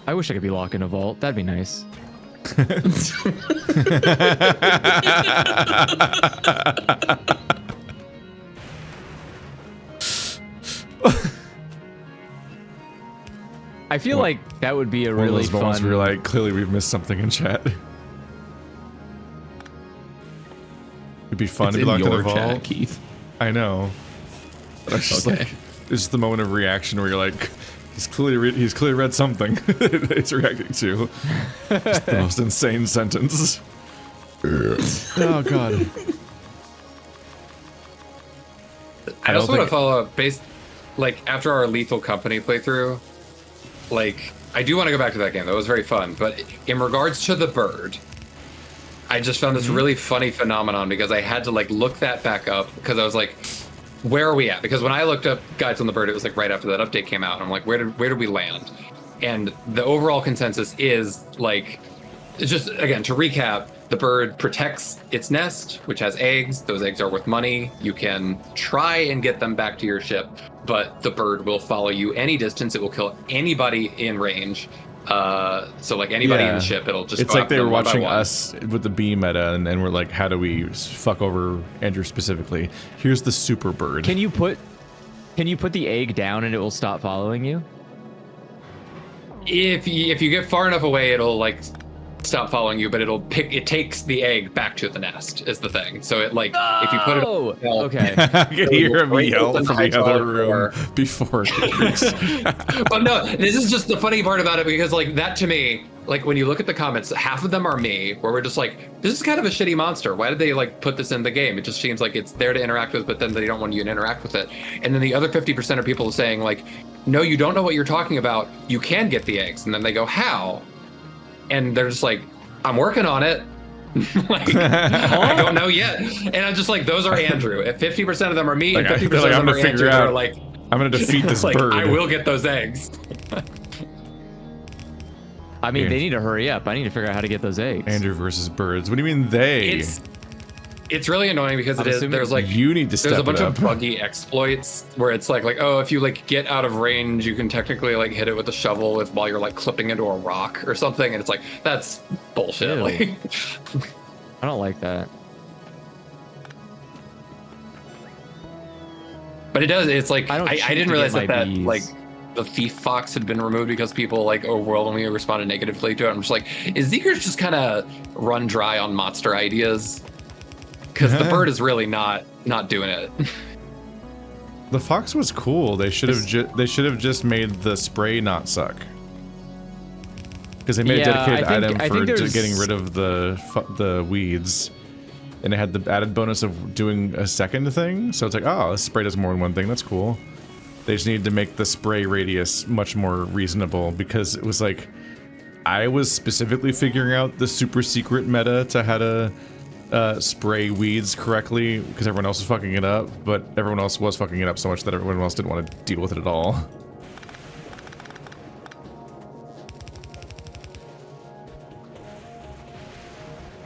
I wish I could be locked in a vault. That'd be nice. I feel like that would be a really fun... moments where you're like, clearly we've missed something in chat. It'd be fun to be locked in a vault. Chat, Keith. I know. But I was just like, it's just the moment of reaction where you're like, he's clearly read something that he's reacting to. Just the most insane sentence. Oh god. I also want to follow up after our Lethal Company playthrough. Like, I do want to go back to that game. That was very fun. But in regards to the bird, I just found this really funny phenomenon because I had to look that back up because I was like, where are we at? Because when I looked up Guides on the Bird, it was right after that update came out. And I'm like, where did we land? And the overall consensus is just again, to recap, the bird protects its nest, which has eggs. Those eggs are worth money. You can try and get them back to your ship, but the bird will follow you any distance. It will kill anybody in range. So anybody in the ship, it'll just. It's like they were watching us with the bee meta, and we're like, how do we fuck over Andrew specifically? Here's the super bird. Can you put the egg down and it will stop following you? If you get far enough away, it'll stop following you, but it takes the egg back to the nest is the thing. So it if you put it okay. I can hear him yell from the other room before it creaks. But no, this is just the funny part about it because that to me, when you look at the comments, half of them are me, where we're just this is kind of a shitty monster. Why did they put this in the game? It just seems like it's there to interact with, but then they don't want you to interact with it. And then the other 50% of people saying no, you don't know what you're talking about. You can get the eggs. And then they go, how? And they're just I'm working on it. I don't know yet. And I'm just those are Andrew. If 50% of them are me and 50% of them are Andrew, they're I'm going to defeat this bird. I will get those eggs. I mean, they need to hurry up. I need to figure out how to get those eggs. Andrew versus birds. What do you mean they? It's really annoying because there's you need to step there's a bunch it of up. buggy exploits where it's oh, if you get out of range, you can technically hit it with a shovel while you're clipping into a rock or something, and it's that's bullshit. I don't like that. But it does. It's I didn't realize that bees. The thief fox had been removed because people overwhelmingly responded negatively to it. I'm just is Zeekerss just kind of run dry on monster ideas? Because the bird is really not doing it. The fox was cool. They should have just made the spray not suck. Because they made a dedicated item for getting rid of the weeds, and it had the added bonus of doing a second thing. So it's oh, this spray does more than one thing. That's cool. They just needed to make the spray radius much more reasonable because it was I was specifically figuring out the super secret meta to how to spray weeds correctly because everyone else was fucking it up, but everyone else was fucking it up so much that everyone else didn't want to deal with it at all.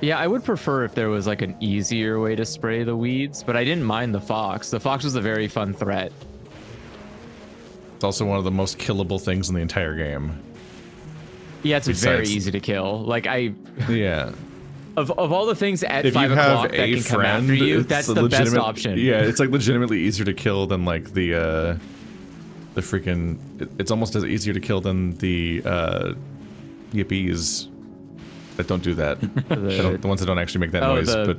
Yeah, I would prefer if there was an easier way to spray the weeds, but I didn't mind the fox. The fox was a very fun threat. It's also one of the most killable things in the entire game. Yeah, it's very easy to kill. Yeah. Of all the things at if 5 o'clock that can come after you, that's the best option. Yeah, it's legitimately easier to kill than the freaking. It's almost as easier to kill than the yippies that don't do that. The ones that don't actually make that noise, but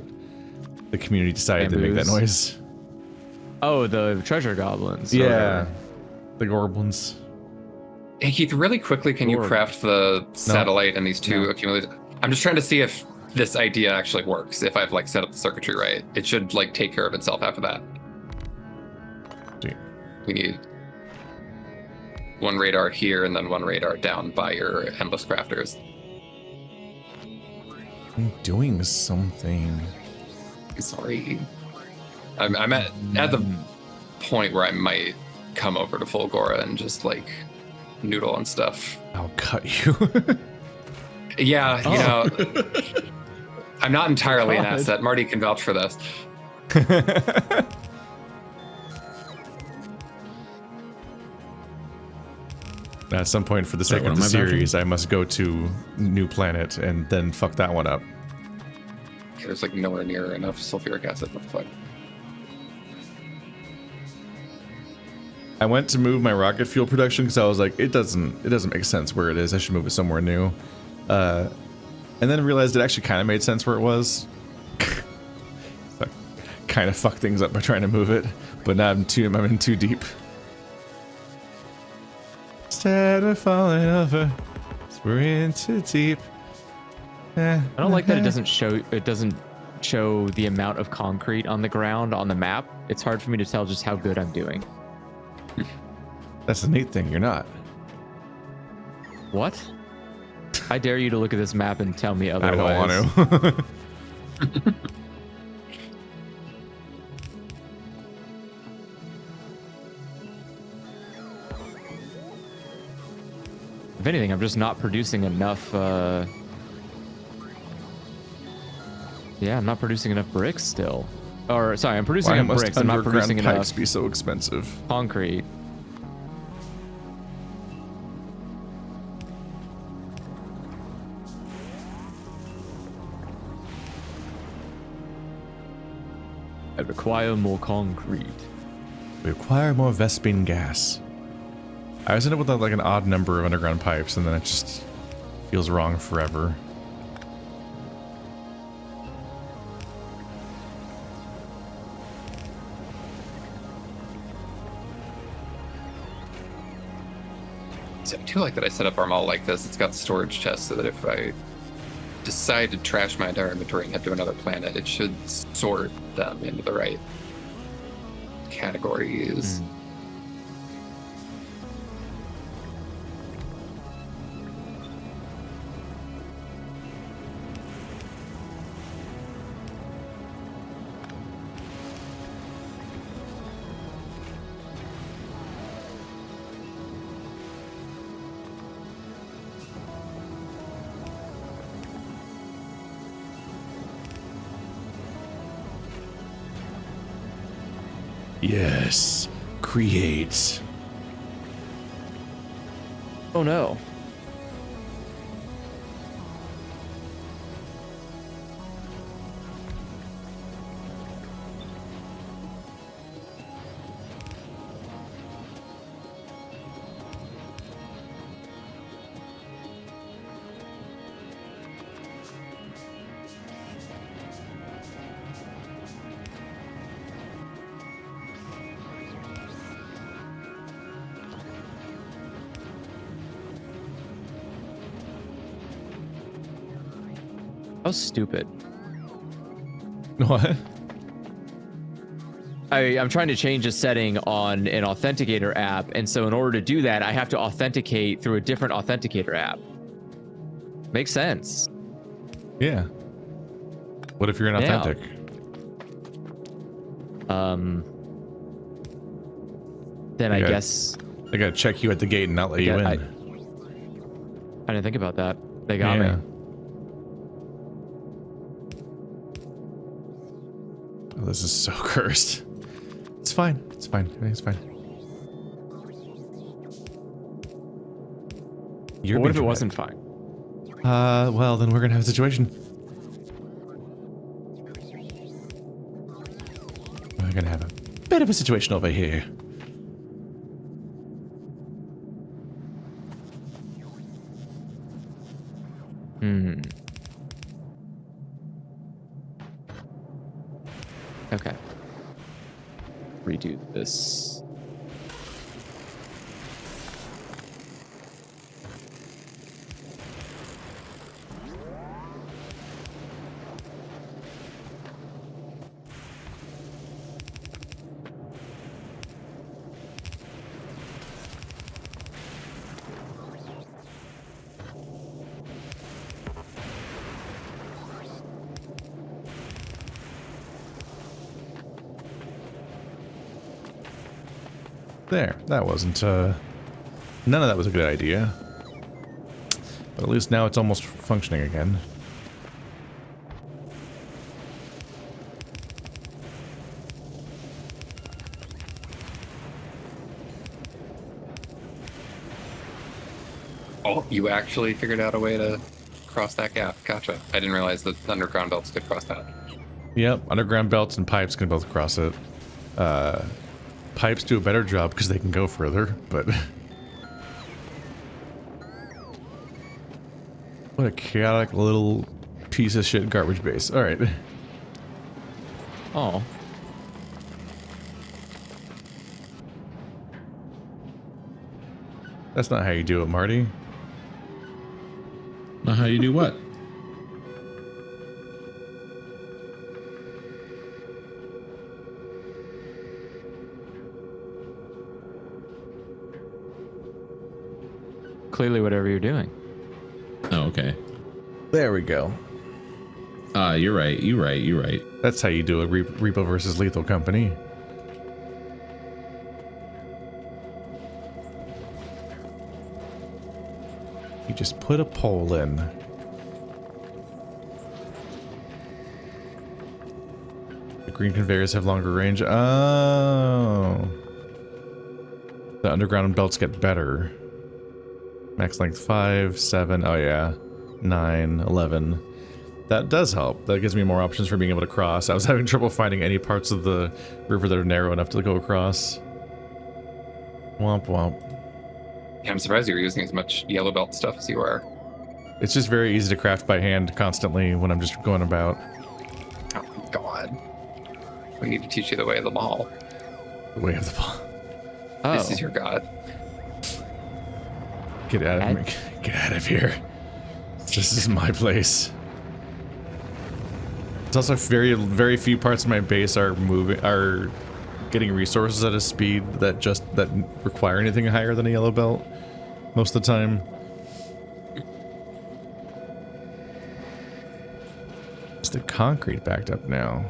the community decided to make that noise. Oh, the treasure goblins. Yeah, the goblins. Hey Keith, really quickly, can you craft the satellite and these two accumulators? I'm just trying to see if this idea actually works. If I've set up the circuitry right, it should take care of itself after that. We need one radar here and then one radar down by your endless crafters. I'm doing something. Sorry. I'm at the point where I might come over to Fulgora and just noodle and stuff. I'll cut you. Yeah, you know, I'm not entirely an asset. Marty can vouch for this. At some point, for the sake of the series, I must go to new planet and then fuck that one up. There's like nowhere near enough sulfuric acid. What the fuck? I went to move my rocket fuel production because I was like, it doesn't make sense where it is. I should move it somewhere new. And then realized it actually kind of made sense where it was. So I kind of fucked things up by trying to move it, but now I'm in too deep. Instead of falling over, we're in too deep. I don't like that it doesn't show the amount of concrete on the ground on the map. It's hard for me to tell just how good I'm doing. That's the neat thing, you're not. What? I dare you to look at this map and tell me otherwise. I don't want to. If anything, I'm just not producing enough, yeah, I'm not producing enough bricks still. Or, sorry, I'm producing enough bricks, I'm not producing enough... Why must underground pipes be so expensive? Concrete. I require more concrete. We require more Vespine gas. I always end up with like an odd number of underground pipes, and then it just feels wrong forever. So I do like that I set up our mall like this. It's got storage chests so that if I decide to trash my entire inventory and head to another planet, it should sort them into the right categories. Yes, create. Oh no. How stupid. What? I'm trying to change a setting on an authenticator app, and so in order to do that, I have to authenticate through a different authenticator app. Makes sense. Yeah. What if you're inauthentic? Then I guess they gotta check you at the gate and not let you in. I didn't think about that. They got me. Oh, this is so cursed. It's fine. It's fine. Everything's fine. What if it wasn't fine? Well, then we're gonna have a situation. We're gonna have a bit of a situation over here. Okay. Redo this. There, that wasn't, none of that was a good idea. But at least now it's almost functioning again. You actually figured out a way to cross that gap. Gotcha. I didn't realize that underground belts could cross that. Yep, underground belts and pipes can both cross it. Pipes do a better job because they can go further, but... What a chaotic little piece of shit garbage base. Alright. Oh. That's not how you do it, Marty. Not how you do what? Clearly whatever you're doing. Oh, okay. There we go. You're right. You're right. You're right. That's how you do a Repo versus Lethal Company. You just put a pole in. The green conveyors have longer range. Oh. The underground belts get better. Max length 5, 7, oh yeah, 9, 11. That does help. That gives me more options for being able to cross. I was having trouble finding any parts of the river that are narrow enough to go across. Womp womp. Yeah, I'm surprised you were using as much yellow belt stuff as you are. It's just very easy to craft by hand constantly when I'm just going about. Oh my god. We need to teach you the way of the mall. The way of the ball. Oh. This is your god. Get out of me. Get out of here. This is my place. It's also very few parts of my base are getting resources at a speed that require anything higher than a yellow belt most of the time. Is the concrete backed up now?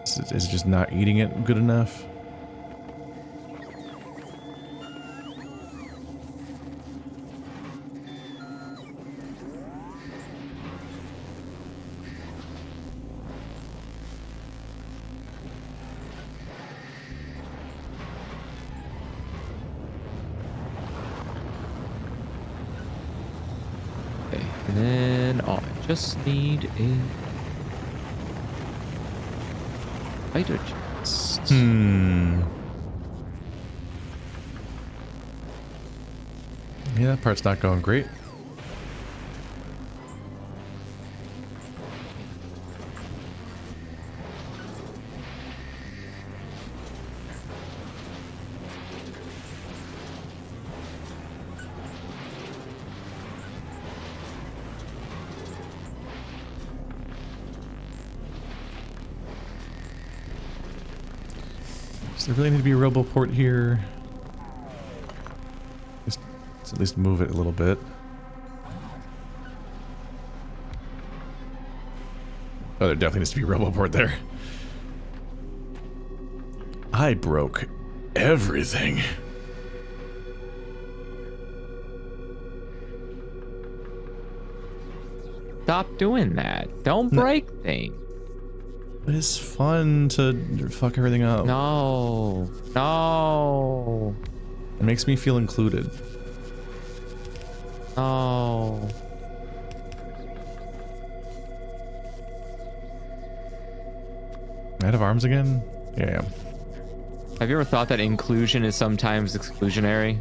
Is it just not eating it good enough? And then I just need a fighter chest. Yeah, that part's not going great. Does there really need to be a roboport here? Let's at least move it a little bit. Oh, there definitely needs to be a roboport there. I broke everything. Stop doing that. Don't break things. It's fun to fuck everything up. No. No. It makes me feel included. No. Out of arms again? Yeah. Have you ever thought that inclusion is sometimes exclusionary?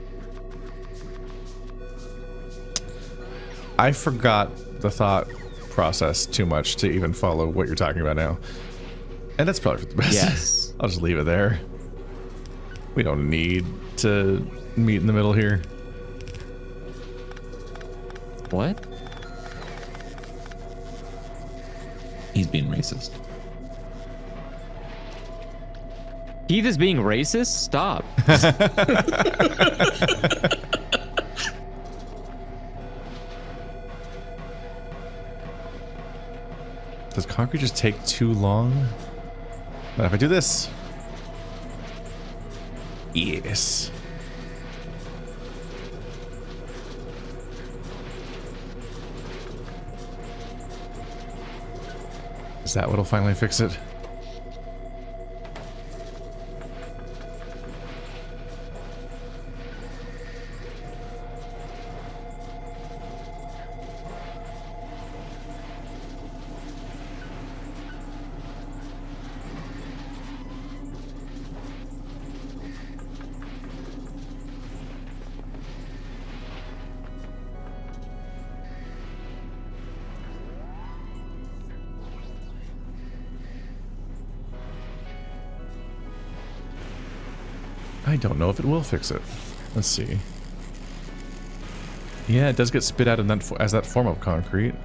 I forgot the thought process too much to even follow what you're talking about now. And that's probably for the best. Yes. I'll just leave it there. We don't need to meet in the middle here. What? He's being racist. Keith is being racist? Stop. Does concrete just take too long? What if I do this? Yes. Is that what'll finally fix it? I don't know if it will fix it. Let's see. Yeah, it does get spit out in that as that form of concrete.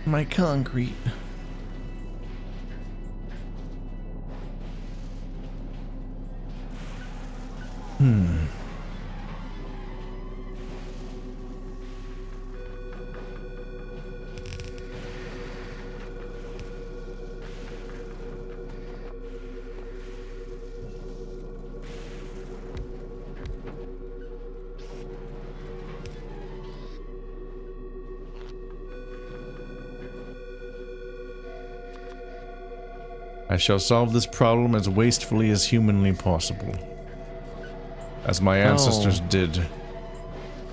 My concrete. I shall solve this problem as wastefully as humanly possible, as my ancestors did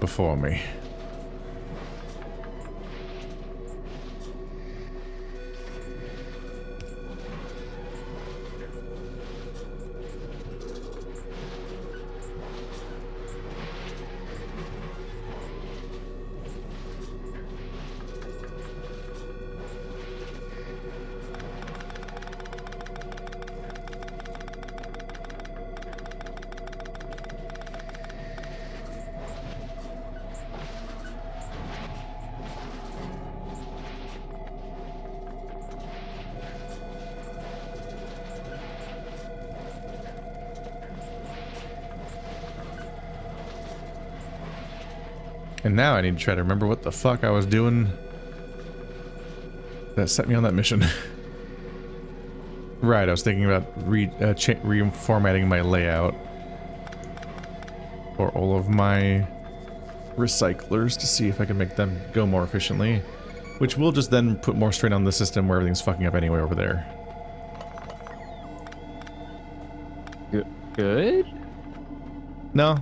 before me. And now I need to try to remember what the fuck I was doing that set me on that mission. Right, I was thinking about reformatting my layout for all of my recyclers to see if I can make them go more efficiently, which will just then put more strain on the system where everything's fucking up anyway over there. Good? No.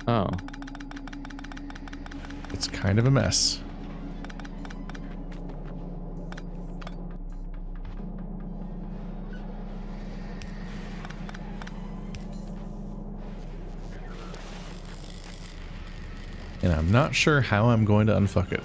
Oh. It's kind of a mess. And I'm not sure how I'm going to unfuck it.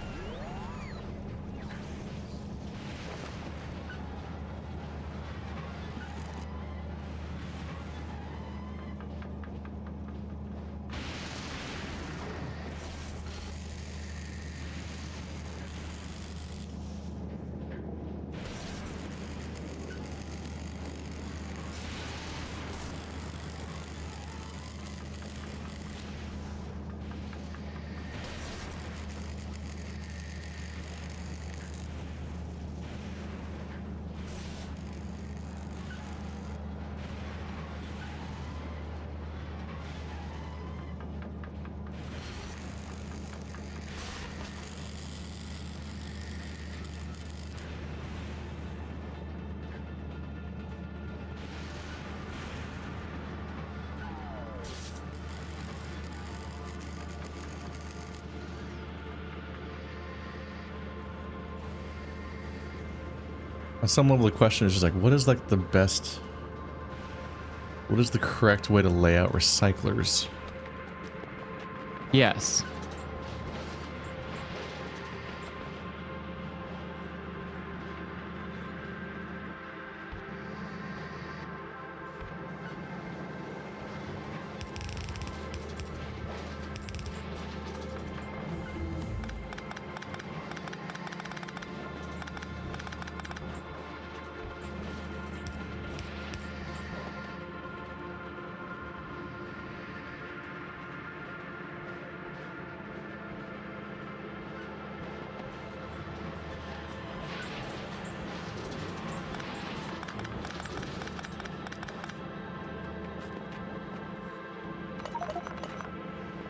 On some level, the question is just like, what is like the best, what is the correct way to lay out recyclers? Yes.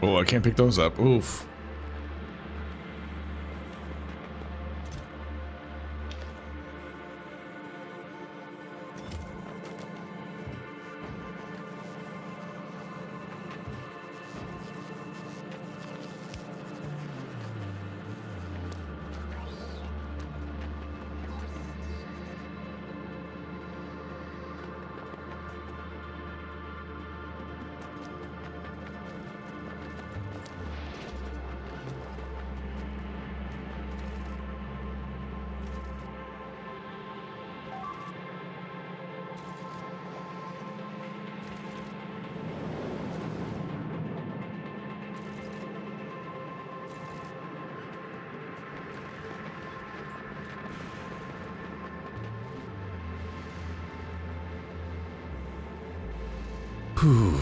Oh, I can't pick those up. Oof. Whew.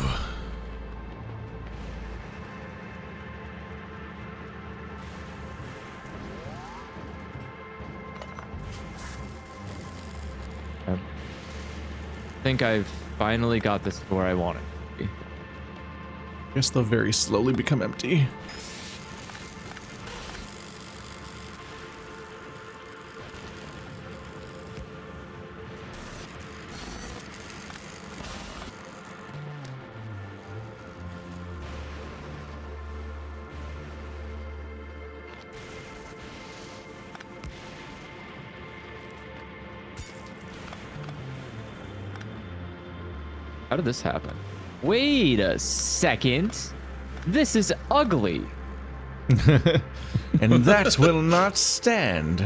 I think I've finally got this to where I want it to be. Guess they'll very slowly become empty. How did this happen? Wait a second. This is ugly. And that will not stand.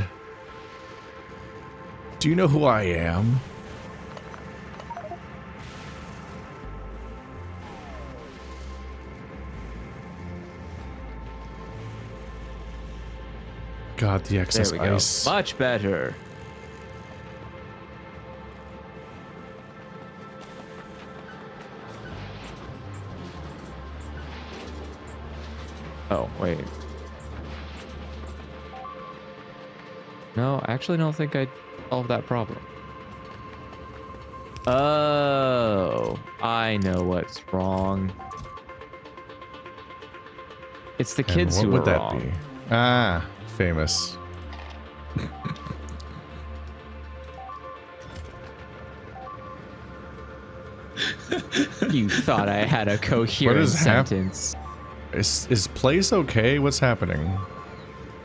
Do you know who I am? God, the excess There we go. ice. Much better. Oh, wait. No, I actually don't think I solved that problem. Oh, I know what's wrong. It's the kids who are wrong. What would that be? Ah, famous. You thought I had a coherent sentence. Is place okay? What's happening?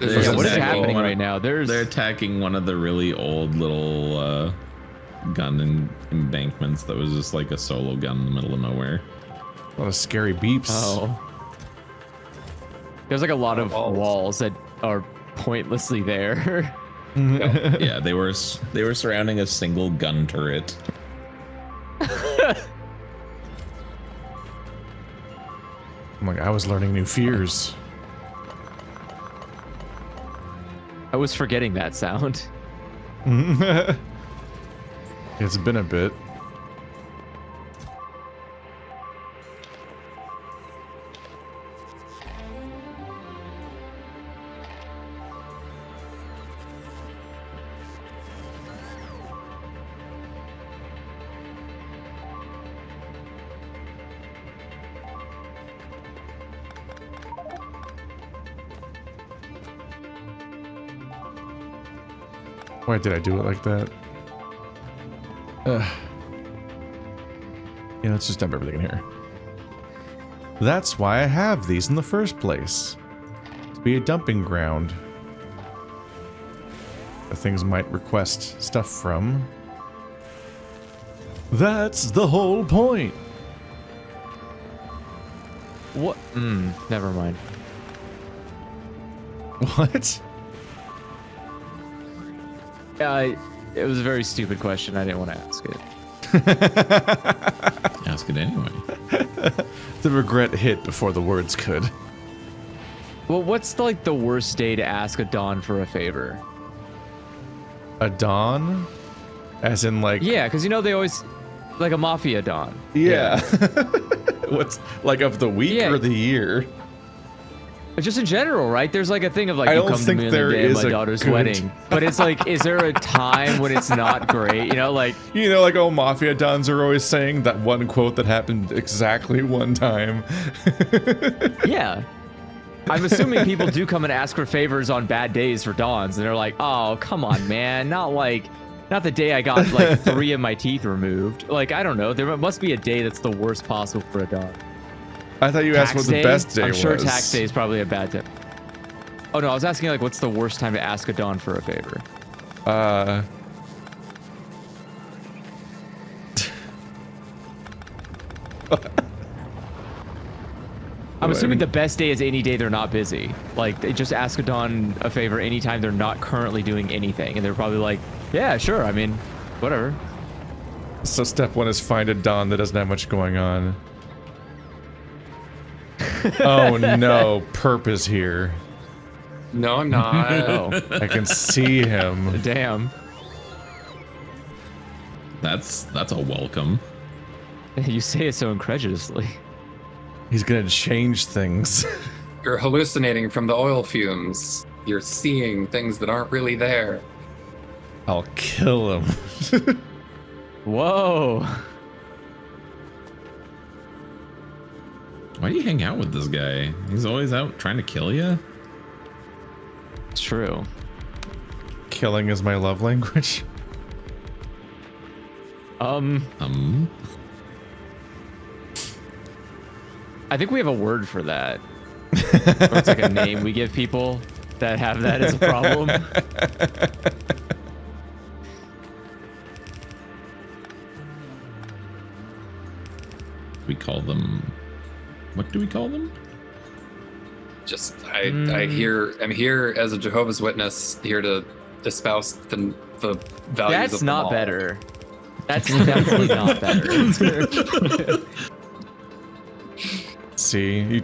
Yeah, what is happening right now? They're attacking one of the really old little gun embankments that was just like a solo gun in the middle of nowhere. A lot of scary beeps. Oh. There's like a lot of walls that are pointlessly there. Yeah, they were surrounding a single gun turret. I'm like, I was learning new fears. I was forgetting that sound. It's been a bit. Why did I do it like that? Yeah, let's just dump everything in here. That's why I have these in the first place. To be a dumping ground. The things might request stuff from. That's the whole point. What? Never mind. What? It was a very stupid question. I didn't want to ask it. Ask it anyway. The regret hit before the words could. Well, what's like the worst day to ask a Don for a favor? A Don? As in like... Yeah, because you know they always... Like a Mafia Don. Yeah. What's like of the week or the year? But just in general, right? There's like a thing of like, I you don't come to think me on the there day of is my a daughter's good- wedding. But it's like, is there a time when it's not great? You know, like... You know, like, oh, Mafia Dons are always saying that one quote that happened exactly one time. Yeah. I'm assuming people do come and ask for favors on bad days for Dons. And they're like, oh, come on, man. Not the day I got like 3 of my teeth removed. Like, I don't know. There must be a day that's the worst possible for a Don. I thought you asked what the best day was. I'm sure tax day is probably a bad day. Oh no, I was asking like what's the worst time to ask a Don for a favor? I'm assuming the best day is any day they're not busy. Like, they just ask a Don a favor anytime they're not currently doing anything. And they're probably like, yeah, sure, I mean, whatever. So step 1 is find a Don that doesn't have much going on. Oh no, Perp is here. No, I'm not. Oh, I can see him. damn. That's a welcome. You say it so incredulously. He's gonna change things. You're hallucinating from the oil fumes. You're seeing things that aren't really there. I'll kill him. Whoa. Why do you hang out with this guy? He's always out trying to kill you. It's true. Killing is my love language. I think we have a word for that. Or it's like a name we give people that have that as a problem. We call them. What do we call them? Just I'm here as a Jehovah's Witness, here to espouse the values. That's of not all. better. That's definitely not better. See,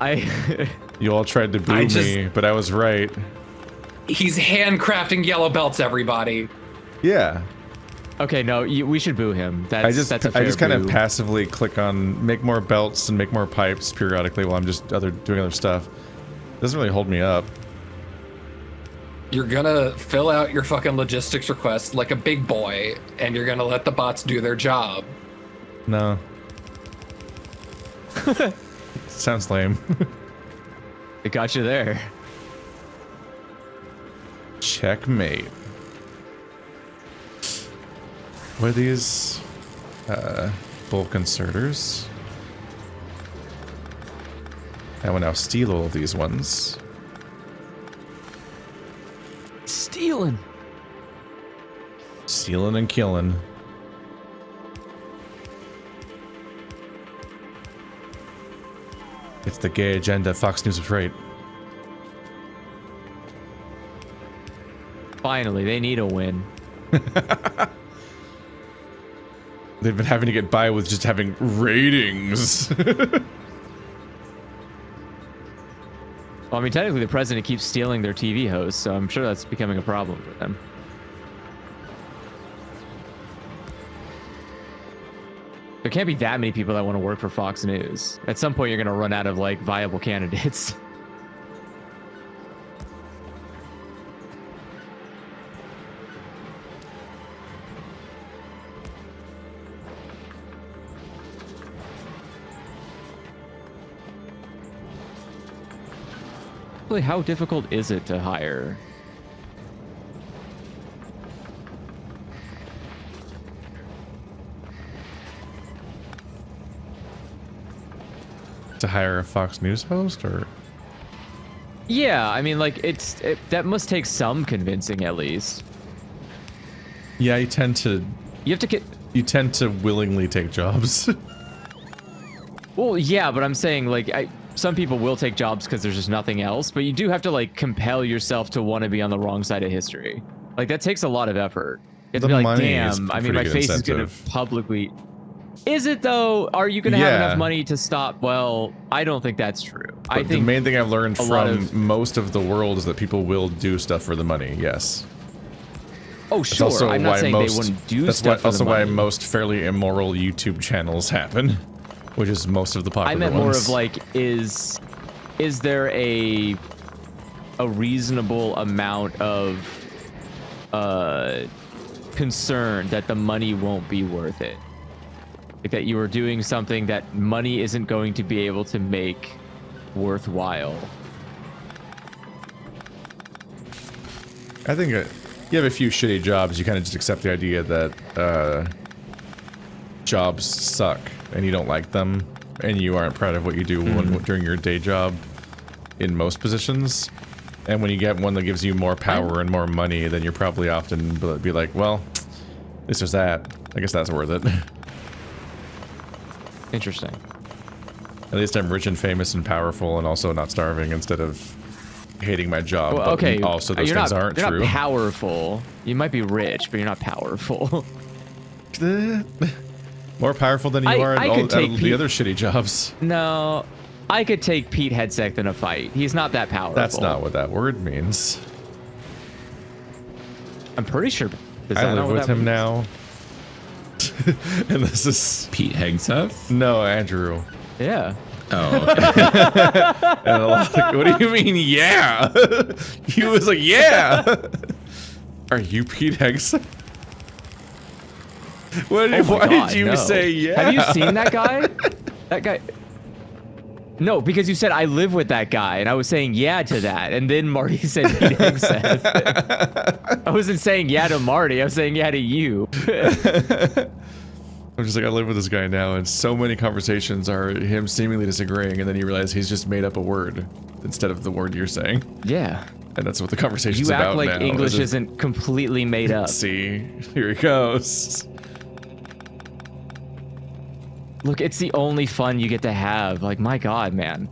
I you all tried to boo me, but I was right. He's handcrafting yellow belts, everybody. Yeah. Okay, no, we should boo him. That's a fair I just kind of boo. passively click on make more belts and make more pipes periodically while I'm just doing other stuff. Doesn't really hold me up. You're gonna fill out your fucking logistics request like a big boy, and you're gonna let the bots do their job. No. Sounds lame. It got you there. Checkmate. What are these? Bulk inserters. I will now steal all of these ones. Stealing. Stealing and killing. It's the gay agenda. Fox News was right. Finally, they need a win. They've been having to get by with just having ratings. Well, I mean, technically, the president keeps stealing their TV hosts, so I'm sure that's becoming a problem for them. There can't be that many people that want to work for Fox News. At some point, you're going to run out of, like, viable candidates. Really, how difficult is it to hire? To hire a Fox News host, or? Yeah, I mean, like, that must take some convincing, at least. Yeah, you tend to willingly take jobs. Well, yeah, but I'm saying, like, some people will take jobs because there's just nothing else, but you do have to, like, compel yourself to want to be on the wrong side of history. Like, that takes a lot of effort. You have to be like, damn, I mean, my face is going to publicly... Is it, though? Are you going to have enough money to stop? Well, I don't think that's true. But I think the main thing I've learned from most of the world is that people will do stuff for the money, yes. Oh, sure. I'm not saying they wouldn't do stuff for the money. That's also why most fairly immoral YouTube channels happen, which is most of the popular ones. I meant more of, like, is there a reasonable amount of concern that the money won't be worth it? Like, that you are doing something that money isn't going to be able to make worthwhile. I think you have a few shitty jobs, you kind of just accept the idea that jobs suck and you don't like them and you aren't proud of what you do during your day job in most positions. And when you get one that gives you more power and more money, then you're probably often be like, well, this is that. I guess that's worth it. Interesting. At least I'm rich and famous and powerful and also not starving instead of hating my job. Well, okay, but also those things aren't true. You're not powerful. You might be rich, but you're not powerful. More powerful than you are at all the other shitty jobs. No, I could take Pete Hegseth in a fight. He's not that powerful. That's not what that word means. I'm pretty sure. I live with him now. And this is Pete Hegseth? no Andrew. Yeah. Oh, okay. And a lot like, what do you mean? Yeah. He was like, yeah. Are you Pete Hegseth? Why God, did you no. say yeah? Have you seen that guy? That guy. No, because you said I live with that guy, and I was saying yeah to that, and then Marty said Pete Hegseth. I wasn't saying yeah to Marty. I was saying yeah to you. I'm just like, I live with this guy now, and so many conversations are him seemingly disagreeing, and then you realize he's just made up a word instead of the word you're saying. Yeah. And that's what the conversation's You about act like now. English isn't completely made up. See, here he goes. Look, it's the only fun you get to have. Like, my God, man.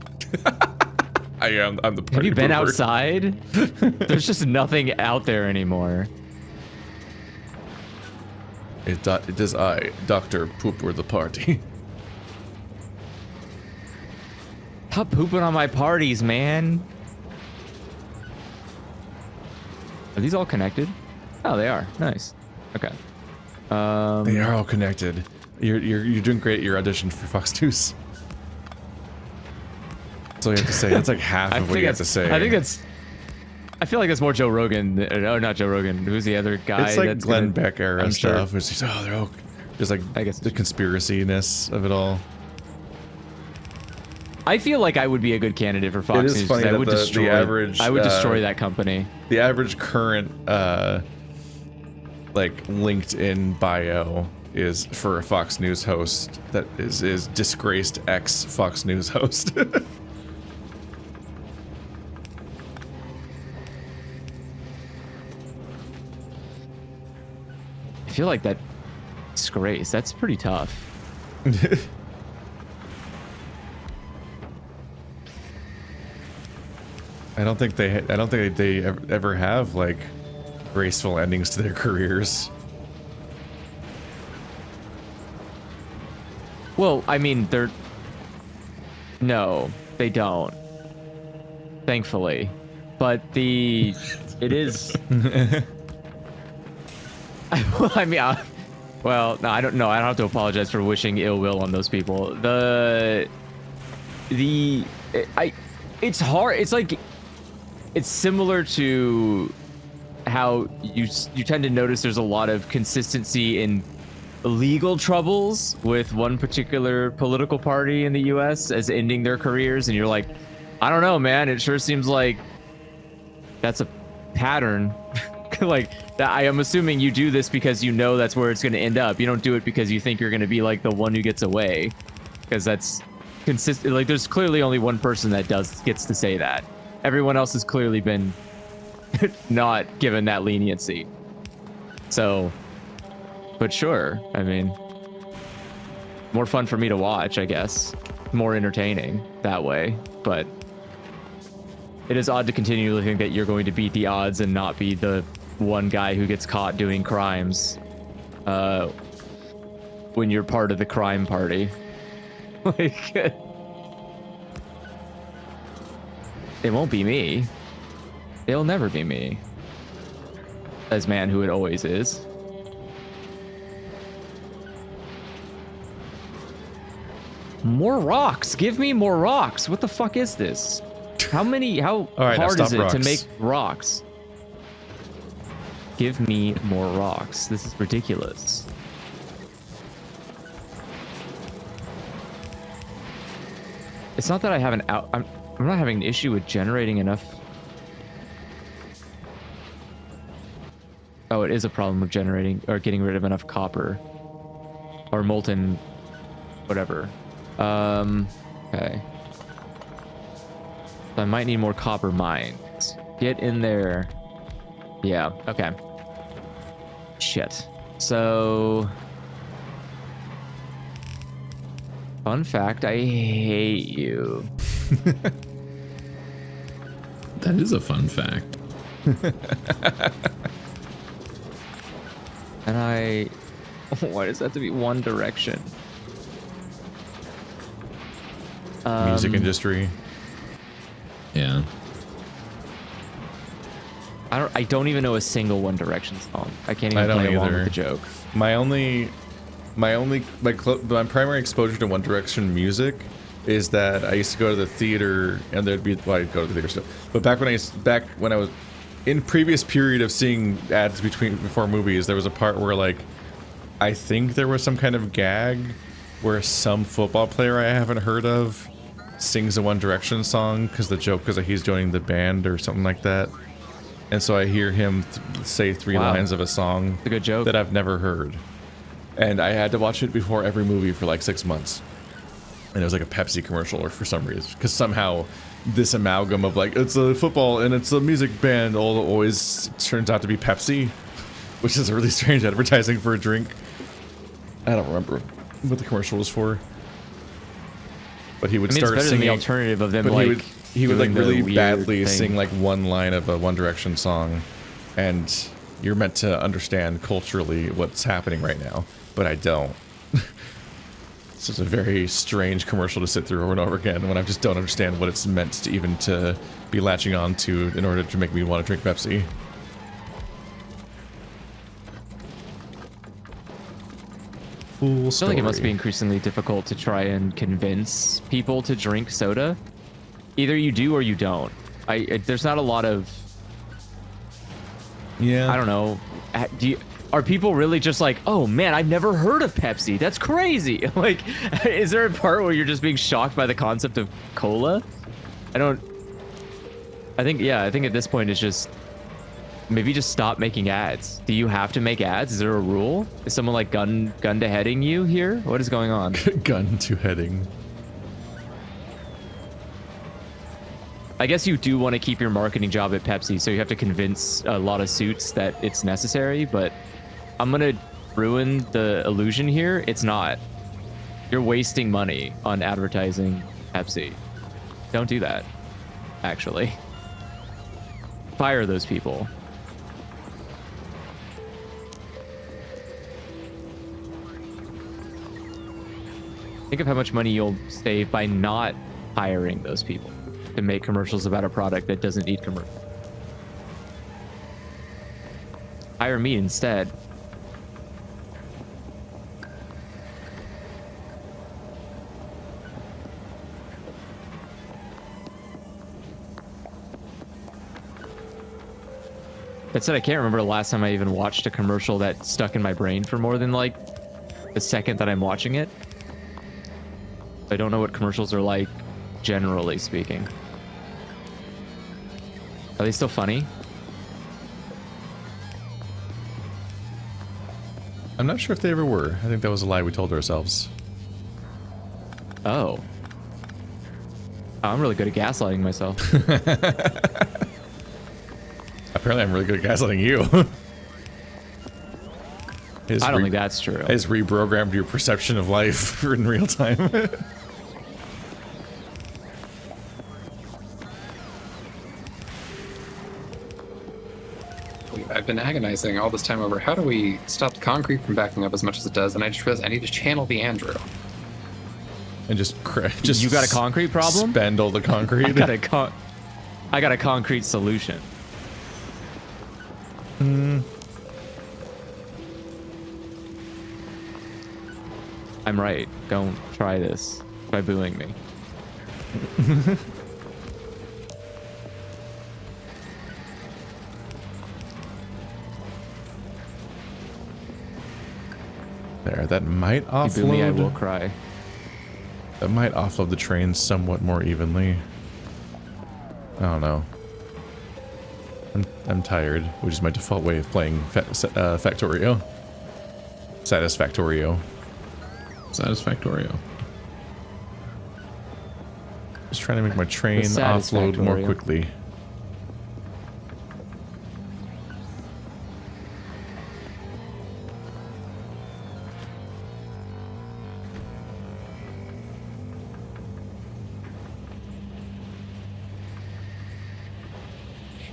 I'm the party Have you been pooper. outside? There's just nothing out there anymore. It does I, Dr. Pooper the party. Stop pooping on my parties, man. Are these all connected? Oh, they are. Nice. Okay. They are all connected. You're doing great at your audition for Fox News. That's all you have to say. That's like half of what you have to say. I feel like it's more Joe Rogan. Oh, not Joe Rogan. Who's the other guy? It's like that's Glenn Beck era stuff. Sure. It's just, oh, they're all just like I guess the conspiracy-ness of it all. I feel like I would be a good candidate for Fox is News. funny I that would the destroy. average, I would destroy that company. The average current like LinkedIn bio is for a Fox News host that is disgraced ex Fox News host. I feel like that disgrace. That's pretty tough. I don't think they ever have like graceful endings to their careers. Well, I mean, no, they don't. Thankfully, but it is. I mean, well, no, I don't know. I don't have to apologize for wishing ill will on those people. It's hard. It's like, it's similar to how you tend to notice there's a lot of consistency in legal troubles with one particular political party in the US as ending their careers, and you're like, I don't know, man. It sure seems like that's a pattern. Like that, I am assuming you do this because you know that's where it's going to end up. You don't do it because you think you're going to be like the one who gets away, because that's consistent. Like there's clearly only one person that gets to say that. Everyone else has clearly been not given that leniency. So, but sure, I mean, more fun for me to watch, I guess. More entertaining that way, but it is odd to continually think that you're going to beat the odds and not be the one guy who gets caught doing crimes when you're part of the crime party. Like, it won't be me. It'll never be me. As man who it always is. More rocks. Give me more rocks. What the fuck is this? How right, hard is it rocks. to make rocks? Give me more rocks. This is ridiculous. It's not that I have I'm not having an issue with generating enough. Oh, it is a problem with generating or getting rid of enough copper or molten whatever. Okay. So I might need more copper mines. Get in there. Yeah, okay. Shit. So, fun fact, I hate you. That is a fun fact. And why does that have to be one direction? Music industry. Yeah. I don't even know a single One Direction song. I can't even play along with the joke. My only my primary exposure to One Direction music is that I used to go to the theater, and there'd be, well, I'd go to the theater still, but back when I was in previous period of seeing ads before movies, there was a part where, like, I think there was some kind of gag where some football player I haven't heard of sings a One Direction song because he's joining the band or something like that. And so I hear him say 3 lines of a song. It's a good joke that I've never heard. And I had to watch it before every movie for like 6 months. And it was like a Pepsi commercial, or for some reason, because somehow this amalgam of like, it's a football and it's a music band always turns out to be Pepsi, which is a really strange advertising for a drink. I don't remember what the commercial was for. But he would start it's better singing than the alternative of them, but like, he would like really badly thing. sing like one line of a One Direction song, and you're meant to understand culturally what's happening right now, but I don't. It's just a very strange commercial to sit through over and over again when I just don't understand what it's meant to even to be latching on to in order to make me want to drink Pepsi. I feel like it must be increasingly difficult to try and convince people to drink soda. Either you do or you don't. There's not a lot of... Yeah. I don't know. Are people really just like, oh man, I've never heard of Pepsi. That's crazy. Like, is there a part where you're just being shocked by the concept of cola? I think at this point it's just, maybe just stop making ads. Do you have to make ads? Is there a rule? Is someone like gun to heading you here? What is going on? Gun to heading. I guess you do want to keep your marketing job at Pepsi, so you have to convince a lot of suits that it's necessary, but I'm gonna ruin the illusion here. It's not. You're wasting money on advertising Pepsi. Don't do that, actually. Fire those people. Think of how much money you'll save by not hiring those people to make commercials about a product that doesn't need commercials. Hire me instead. That said, I can't remember the last time I even watched a commercial that stuck in my brain for more than like the second that I'm watching it. I don't know what commercials are like, generally speaking. Are they still funny? I'm not sure if they ever were. I think that was a lie we told ourselves. Oh. I'm really good at gaslighting myself. Apparently I'm really good at gaslighting you. I don't think that's true. I just reprogrammed your perception of life in real time. I've been agonizing all this time over how do we stop the concrete from backing up as much as it does, and I just realized I need to channel the Andrew. And just you got a concrete problem? Spend all the concrete. I got a concrete solution. I'm right. Don't try this by booing me. There, that might offload. You boo me, I will cry. That might offload the train somewhat more evenly. I don't know. I'm tired, which is my default way of playing Factorio. Satisfactorio. Just trying to make my train offload more quickly.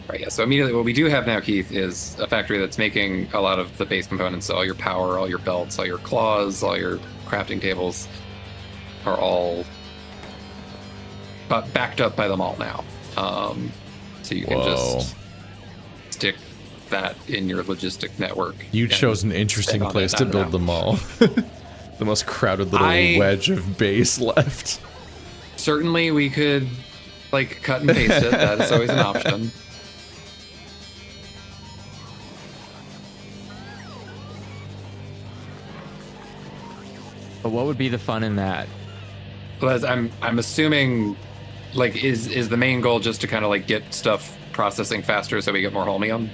Right, yeah, so immediately what we do have now, Keith, is a factory that's making a lot of the base components. All your power, all your belts, all your claws, all your crafting tables are all backed up by them all now. So you can just stick that in your logistic network. You chose an interesting place to build them all. The most crowded little wedge of base left. Certainly, we could like cut and paste it. That is always an option. But what would be the fun in that? Well, I'm assuming, like, is the main goal just to kind of like get stuff processing faster so we get more holmium?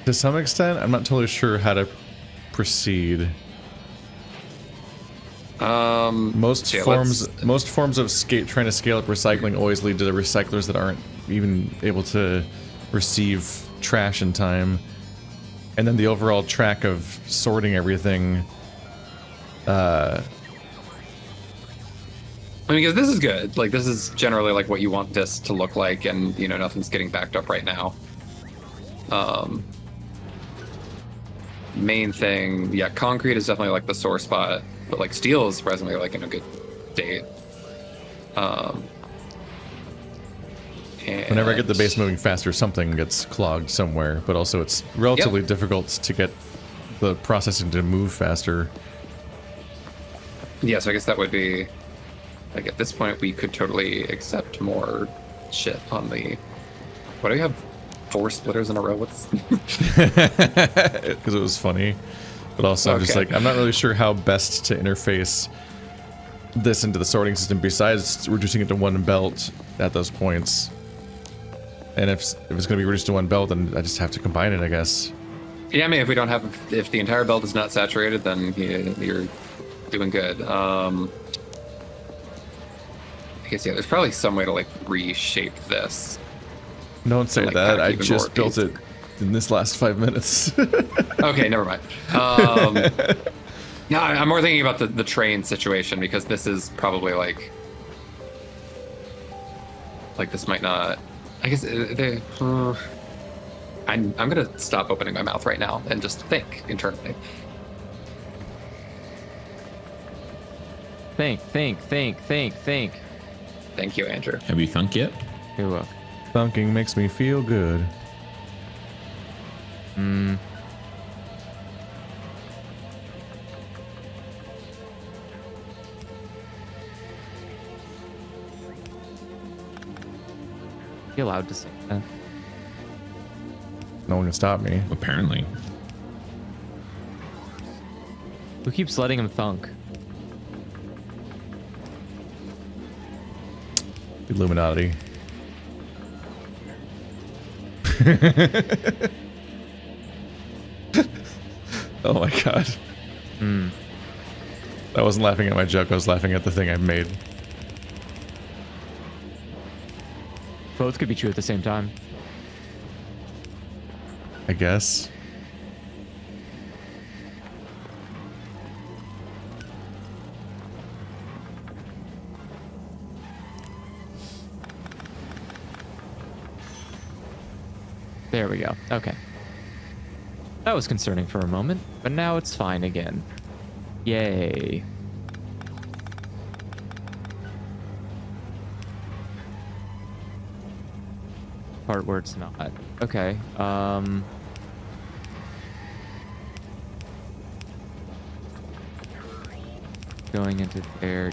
To some extent, I'm not totally sure how to proceed. Most forms of trying to scale up recycling always lead to the recyclers that aren't even able to receive trash in time. And then the overall track of sorting everything. I mean, because this is good. Like, this is generally like what you want this to look like, and you know, nothing's getting backed up right now. Main thing, yeah, concrete is definitely like the sore spot, but like steel is surprisingly like in a good state. Whenever I get the base moving faster, something gets clogged somewhere, but also it's relatively difficult to get the processing to move faster. Yeah, so I guess that would be, like, at this point we could totally accept more shit on the, what do we have, 4 splitters in a row? What's because it was funny, but also I'm just like, I'm not really sure how best to interface this into the sorting system besides reducing it to one belt at those points. And if it's going to be reduced to one belt, then I just have to combine it, I guess. Yeah, I mean, if the entire belt is not saturated, then you're doing good. I guess, yeah, there's probably some way to like reshape this. Don't say like, that. I just built it in this last 5 minutes. Okay, never mind. No, I'm more thinking about the train situation, because this is probably like this might not. I guess I'm gonna stop opening my mouth right now and just think internally. Think. Thank you, Andrew. Have you thunk yet? You're welcome. Thunking makes me feel good. You allowed to say that? No one can stop me. Apparently. Who keeps letting him thunk? Illuminati. Oh my god. I wasn't laughing at my joke, I was laughing at the thing I've made. Both could be true at the same time. I guess. There we go. Okay. That was concerning for a moment, but now it's fine again. Yay. Part where it's not. Okay. Going into there.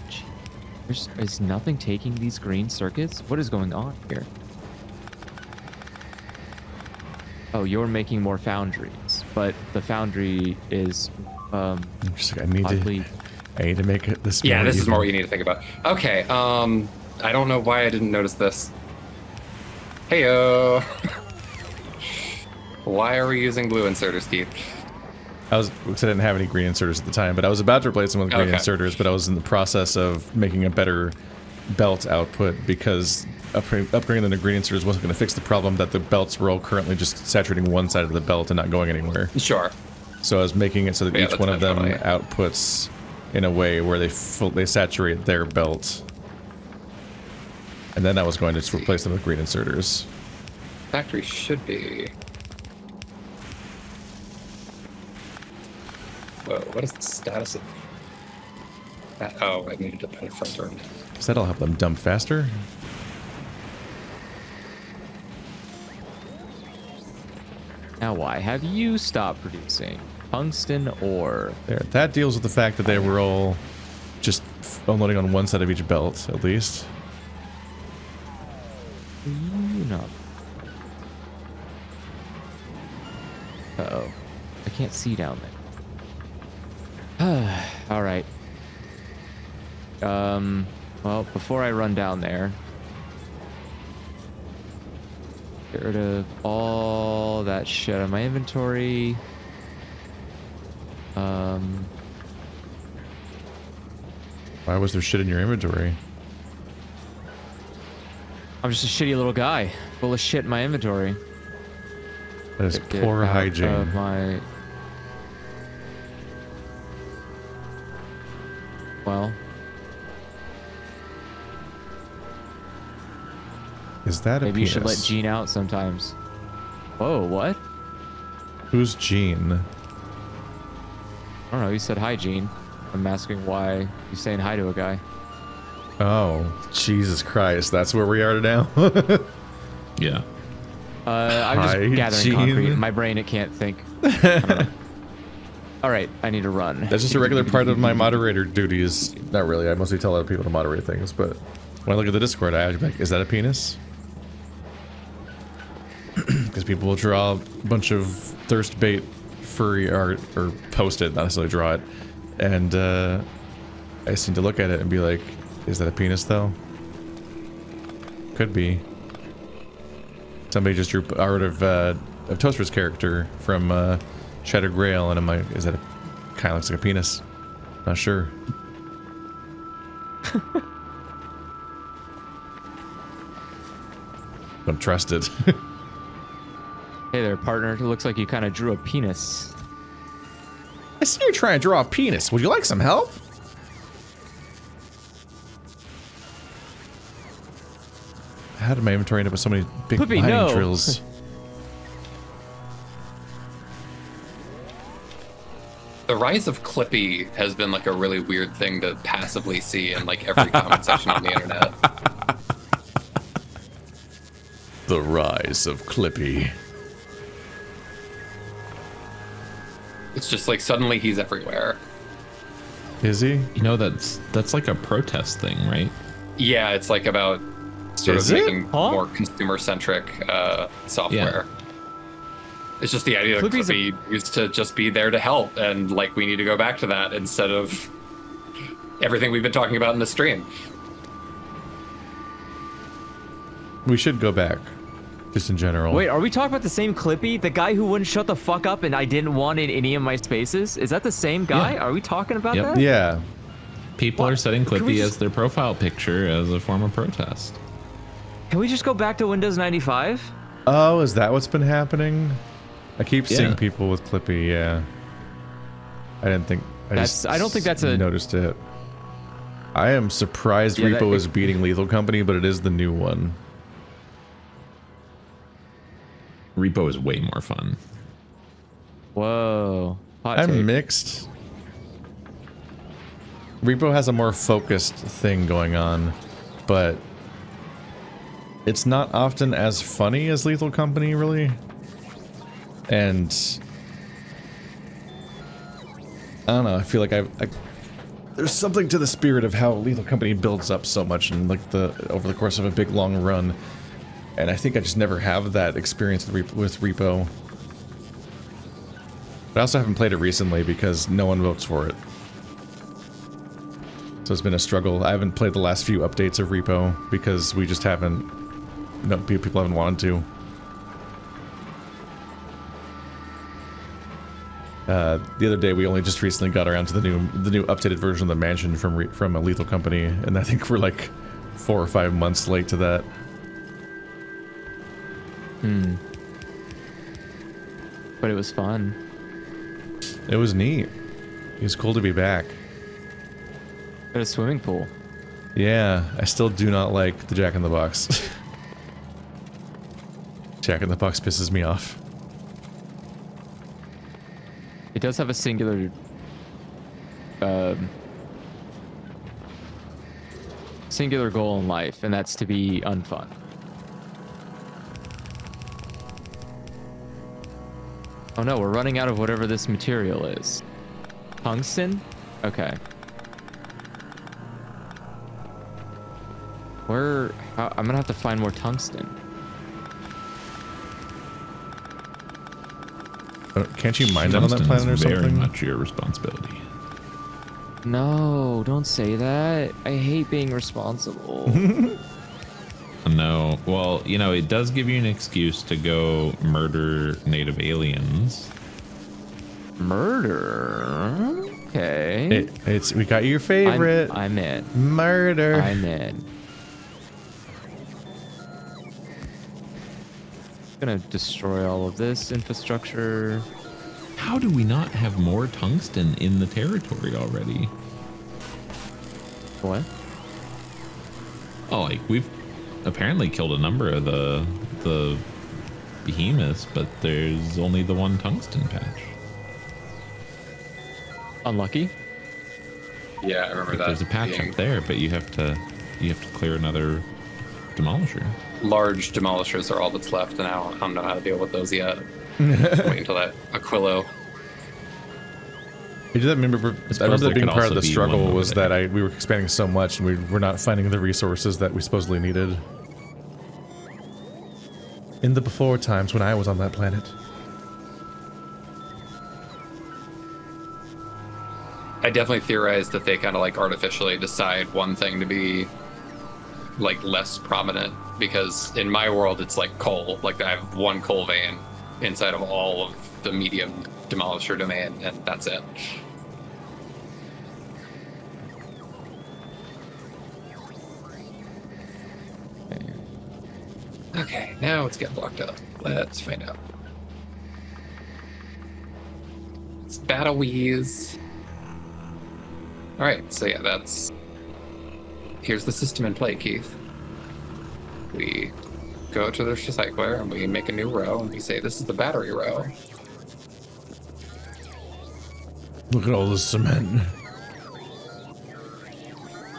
Is nothing taking these green circuits? What is going on here? Oh, you're making more foundries, but the foundry is I'm just like, I need to make it this. Yeah, this is more what you need to think about. Okay. I don't know why I didn't notice this. Heyo. Why are we using blue inserters, Keith? Because I didn't have any green inserters at the time, but I was about to replace them with green inserters, but I was in the process of making a better belt output because upgrading them to green inserters wasn't going to fix the problem that the belts were all currently just saturating one side of the belt and not going anywhere. Sure. So I was making it so that each one of them outputs in a way where they saturate their belt. And then I was going to replace them with green inserters. Factory should be... Whoa, what is the status of that? Oh, I needed to put a front door. Does that'll help them dump faster? Now why have you stopped producing tungsten ore? There. That deals with the fact that they were all just unloading on one side of each belt, at least. You know. Uh-oh. I can't see down there. All right. Well, before I run down there, get rid of all that shit out of my inventory. Why was there shit in your inventory? I'm just a shitty little guy, full of shit in my inventory. That is Get poor out hygiene. of my... Well... Is that a maybe penis? you should let Gene out sometimes. Whoa, what? Who's Gene? I don't know, you said hi, Gene. I'm asking why you're saying hi to a guy. Oh, Jesus Christ. That's where we are now? Yeah. I'm just Hi, gathering Gene. concrete. My brain, it can't think. I don't know. All right, I need to run. That's just a regular part of my moderator duties. Not really. I mostly tell other people to moderate things, but when I look at the Discord, I ask, like, is that a penis? Because people will draw a bunch of thirst bait furry art, or post it, not necessarily draw it, and I seem to look at it and be like, is that a penis though? Could be. Somebody just drew art of Toaster's character from Shattered Grail, and I'm like, is that a kind of looks like a penis? Not sure. Don't trust it. Hey there, partner. It looks like you kind of drew a penis. I see you're trying to draw a penis. Would you like some help? How did my inventory end up with so many big Clippy, mining no. drills? The rise of Clippy has been like a really weird thing to passively see in like every comment section on the internet. The rise of Clippy. It's just like suddenly he's everywhere. Is he? You know, that's like a protest thing, right? Yeah, it's like about sort Is of it? making more consumer-centric software. It's just the idea that Clippy's Clippy used to just be there to help, and like we need to go back to that instead of everything we've been talking about in the stream. We should go back. Just in general. Wait, are we talking about the same Clippy? The guy who wouldn't shut the fuck up and I didn't want in any of my spaces? Is that the same guy? Yeah. Are we talking about Yep. that? Yeah. People What? are setting Can we Clippy just- as their profile picture as a form of protest. Can we just go back to Windows 95? Oh, is that what's been happening? I keep seeing Yeah. people with Clippy, yeah. I didn't think... I don't think that's a... noticed it. I am surprised Yeah, Repo that- is beating Lethal Company, but it is the new one. Repo is way more fun. Whoa. Hot I'm take. mixed. Repo has a more focused thing going on, but it's not often as funny as Lethal Company, really. And I don't know, I feel like there's something to the spirit of how Lethal Company builds up so much and like over the course of a big long run. And I think I just never have that experience with Repo. But I also haven't played it recently because no one votes for it. So it's been a struggle. I haven't played the last few updates of Repo because we just haven't... No, people haven't wanted to. The other day we only just recently got around to the new updated version of the mansion from a Lethal Company, and I think we're like 4 or 5 months late to that. But it was fun. It was neat. It was cool to be back. At a swimming pool. Yeah, I still do not like the Jack in the Box. Jack in the Box pisses me off. It does have a singular... singular goal in life, and that's to be unfun. Oh no, we're running out of whatever this material is. Tungsten? Okay. I'm gonna have to find more tungsten. Can't you mine that on that planet or something? Very much your responsibility. No, don't say that. I hate being responsible. No. Well, you know, it does give you an excuse to go murder native aliens. Murder? Okay. We got your favorite. I'm in. Murder. I'm in. Gonna destroy all of this infrastructure. How do we not have more tungsten in the territory already? What? Oh, like we've apparently killed a number of the behemoths, but there's only the one tungsten patch. Unlucky. Yeah, I remember that. There's a patch up there, but you have to clear another demolisher. Large demolishers are all that's left, and I don't know how to deal with those yet. Wait until that Aquilo. I remember that being part of the struggle was that we were expanding so much and we were not finding the resources that we supposedly needed. In the before times when I was on that planet. I definitely theorized that they kind of like artificially decide one thing to be like less prominent, because in my world it's like coal. Like I have one coal vein inside of all of the medium demolisher domain, and that's it. Okay, now it's getting blocked up. Let's find out. It's battle-wheeze. Alright, so yeah, here's the system in play, Keith. We go to the recycler and we make a new row and we say this is the battery row. Look at all this cement.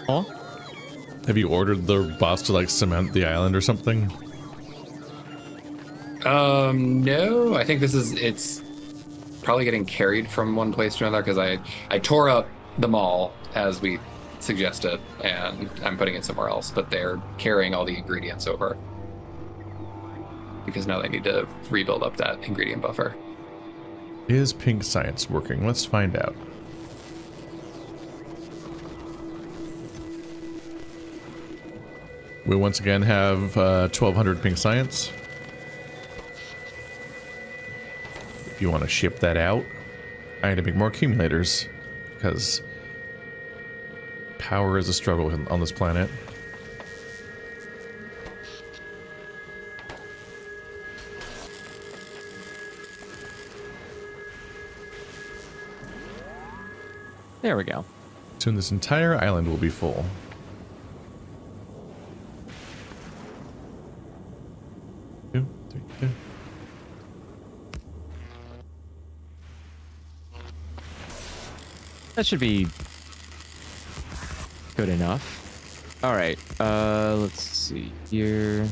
Huh? Have you ordered the boss to like cement the island or something? No, I think it's probably getting carried from one place to another, because I tore up the mall as we suggested, and I'm putting it somewhere else, but they're carrying all the ingredients over because now they need to rebuild up that ingredient buffer. Is pink science working? Let's find out. We once again have 1200 pink science. If you want to ship that out, I need to make more accumulators, because power is a struggle on this planet. There we go. Soon this entire island will be full. Two, three, two. That should be good enough. All right, let's see here.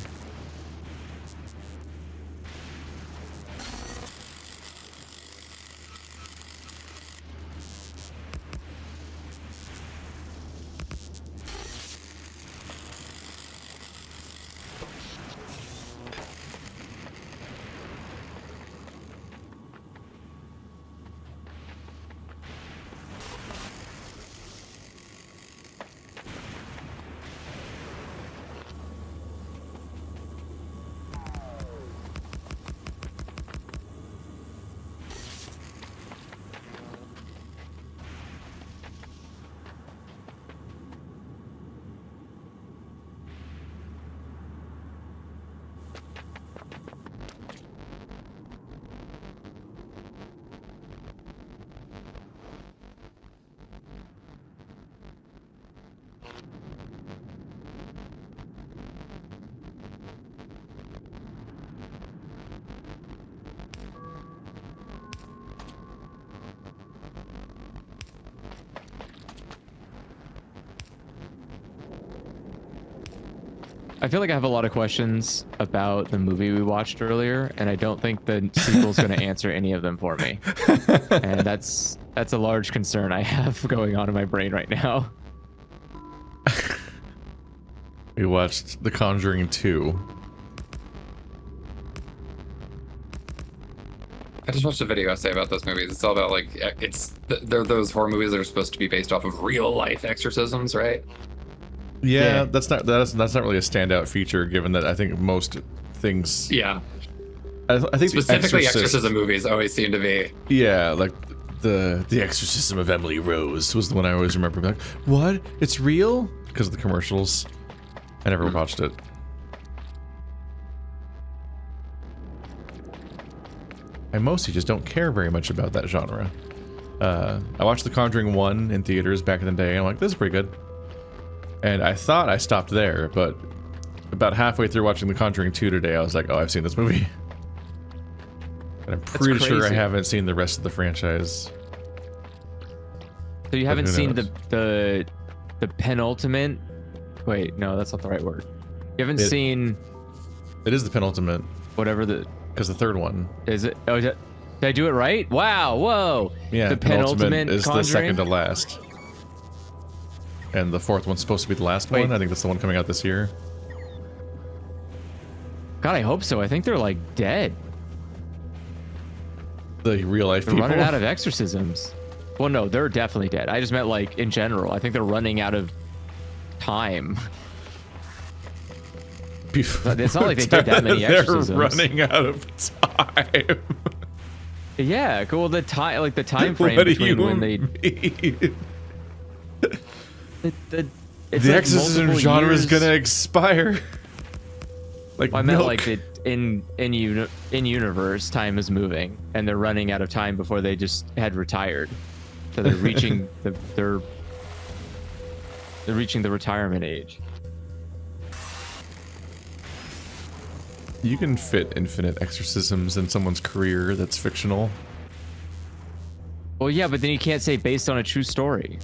I feel like I have a lot of questions about the movie we watched earlier, and I don't think the sequel's going to answer any of them for me. And that's a large concern I have going on in my brain right now. We watched The Conjuring 2. I just watched a video essay about those movies. It's all about like they're those horror movies that are supposed to be based off of real life exorcisms, right? Yeah, that's not really a standout feature, given that I think most things. Yeah. I think specifically exorcism movies always seem to be. Yeah, like the Exorcism of Emily Rose was the one I always remember. Like, what? It's real? Because of the commercials. I never watched it. I mostly just don't care very much about that genre. I watched The Conjuring 1 in theaters back in the day, and I'm like, this is pretty good. And I thought I stopped there, but about halfway through watching The Conjuring 2 today, I was like, oh, I've seen this movie. And I'm pretty sure I haven't seen the rest of the franchise. So you haven't seen the penultimate? Wait, no, that's not the right word. You haven't seen... It is the penultimate. Whatever the... Because the third one. Is it? Oh, did I do it right? Wow, whoa. Yeah, the penultimate is Conjuring? the second to last. And the fourth one's supposed to be the last one. I think that's the one coming out this year. God, I hope so. I think they're like dead. The real life people? They're running out of exorcisms. Well, no, they're definitely dead. I just meant like in general. I think they're running out of time. It's not like they did that many exorcisms. They're running out of time. Yeah, cool. The time, like the time frame between when they. The exorcism genre is gonna expire. Like I meant like in universe, time is moving, and they're running out of time before they just had retired. So they're reaching they're reaching the retirement age. You can fit infinite exorcisms in someone's career that's fictional. Well, yeah, but then you can't say based on a true story.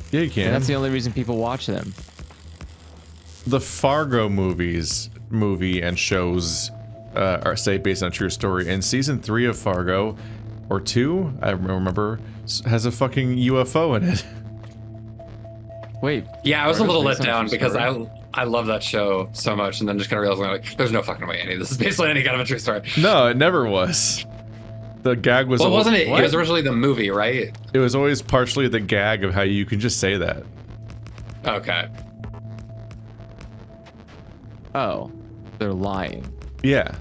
Yeah, you can. And that's the only reason people watch them. The Fargo movie and shows are say based on a true story. And season 3 of Fargo, or 2, I remember, has a fucking UFO in it. Wait. Yeah, I was a little let down because I love that show so much, and then just kind of realized, like, there's no fucking way any of this is based on any kind of a true story. No, it never was. The gag was... Well, wasn't it? What? It was originally the movie, right? It was always partially the gag of how you can just say that. Okay. Oh, they're lying. Yeah.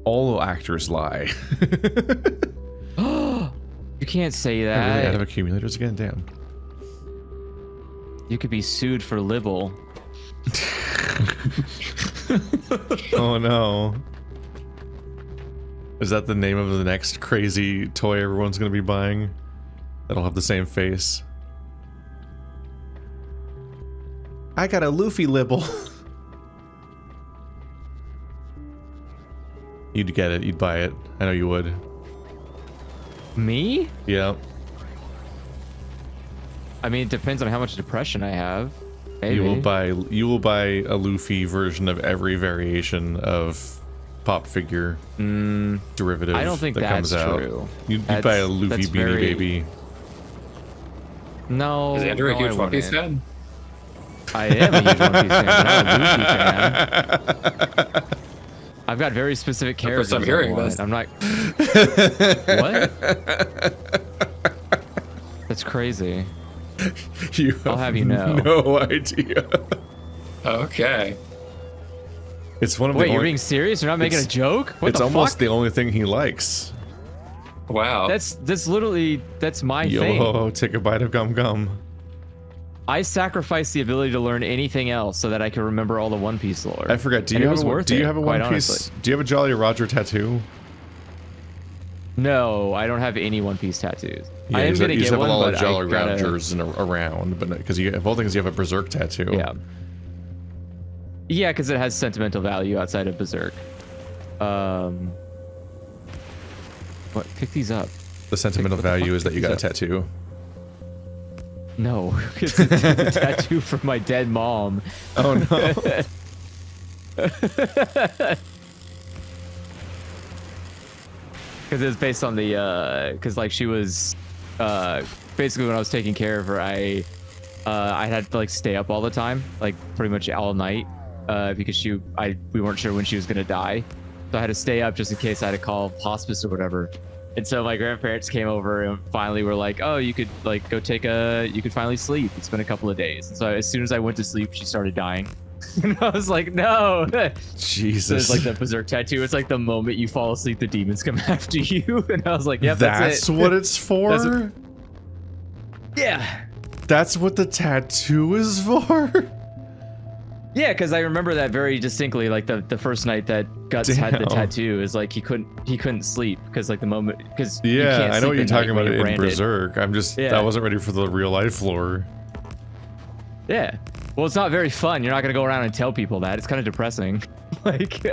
All actors lie. You can't say that. Really out of accumulators again? Damn. You could be sued for libel. Oh no. Is that the name of the next crazy toy everyone's gonna be buying? That'll have the same face. I got a Luffy libel. You'd get it. You'd buy it. I know you would. Me? Yeah. I mean, it depends on how much depression I have. Maybe. You will buy a Luffy version of every variation of pop figure derivative. I don't think that that's comes true. Out. You'd buy a Luffy Beanie Baby. No. Is Andrew a huge One Piece fan? I am a huge One Piece fan, but not a Luffy fan. I've got very specific characters. I'm hearing this. I'm not. What? That's crazy. I'll have you know. No idea. Okay. It's one of Wait, you're being serious? You're not making a joke? What it's the almost fuck? the only thing he likes. Wow. That's literally my thing. Yo, take a bite of gum gum. I sacrificed the ability to learn anything else so that I could remember all the One Piece lore. I forgot. Do you have a One Piece? Do you have a Jolly Roger tattoo? No, I don't have any One Piece tattoos. Yeah, I am gonna get one, all but the Jolly I gotta... Rogers around, but because of all things, you have a Berserk tattoo. Yeah. Yeah, because it has sentimental value outside of Berserk. What? Pick these up. The sentimental value is that you got a tattoo. No, it's a tattoo from my dead mom. Oh no. Because it's based on the, because like she was, basically when I was taking care of her, I had to like stay up all the time, like pretty much all night, because we weren't sure when she was gonna die, so I had to stay up just in case I had to call hospice or whatever. And so my grandparents came over and finally were like, "Oh, you could like go you could finally sleep. It's been a couple of days." And so as soon as I went to sleep, she started dying. And I was like, "No." Jesus. So it's like the berserk tattoo. It's like the moment you fall asleep, the demons come after you. And I was like, "Yep, that's what it's for." Yeah. That's what the tattoo is for? Yeah, because I remember that very distinctly. Like the first night that Guts had the tattoo is like he couldn't sleep because like the moment because yeah, I know what you're talking about in Berserk. I'm just I wasn't ready for the real life lore. Yeah, well, it's not very fun. You're not gonna go around and tell people that. It's kind of depressing. Like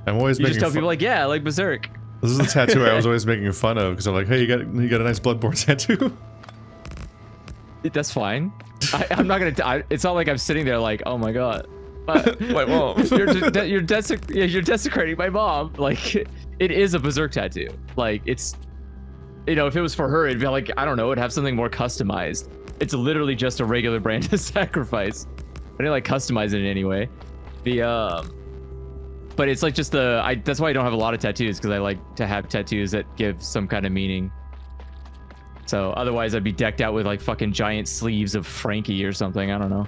I'm always you just tell people like, yeah, I like Berserk. This is a tattoo I was always making fun of because I'm like, hey, you got a nice Bloodborne tattoo. That's fine. I'm not gonna. It's not like I'm sitting there like, oh my god. My mom. You're desecrating my mom. Like, it is a Berserk tattoo. Like, it's, you know, if it was for her, it'd be like, I don't know, it'd have something more customized. It's literally just a regular brand of sacrifice. I didn't like customize it in any way. But it's like just that's why I don't have a lot of tattoos, because I like to have tattoos that give some kind of meaning. So otherwise I'd be decked out with like fucking giant sleeves of Frankie or something. I don't know.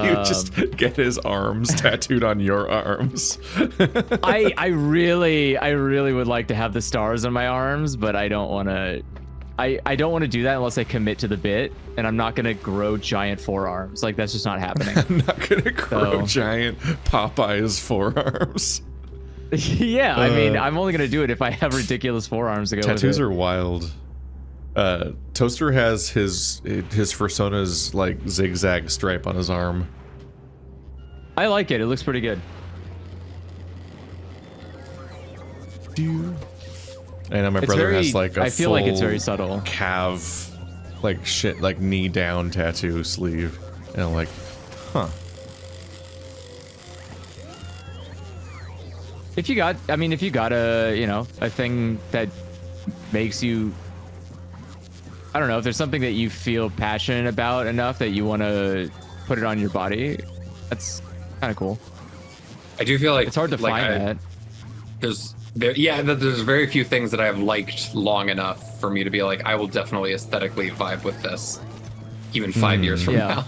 You just get his arms tattooed on your arms. I really would like to have the stars on my arms, but I don't want to. I don't want to do that unless I commit to the bit, and I'm not gonna grow giant forearms. Like that's just not happening. I'm not gonna grow giant Popeye's forearms. Yeah, I mean, I'm only gonna do it if I have ridiculous forearms to go with it. Tattoos are wild. Toaster has his Persona's like zigzag stripe on his arm. I like it. It looks pretty good. I know my brother has like a I feel like it's very subtle. Calf, like shit, like knee down tattoo sleeve, and I'm like, huh. If you got a, you know, a thing that makes you, I don't know, if there's something that you feel passionate about enough that you want to put it on your body, that's kind of cool. I do feel like it's hard to find that. There's very few things that I have liked long enough for me to be like, I will definitely aesthetically vibe with this, even 5 years from now.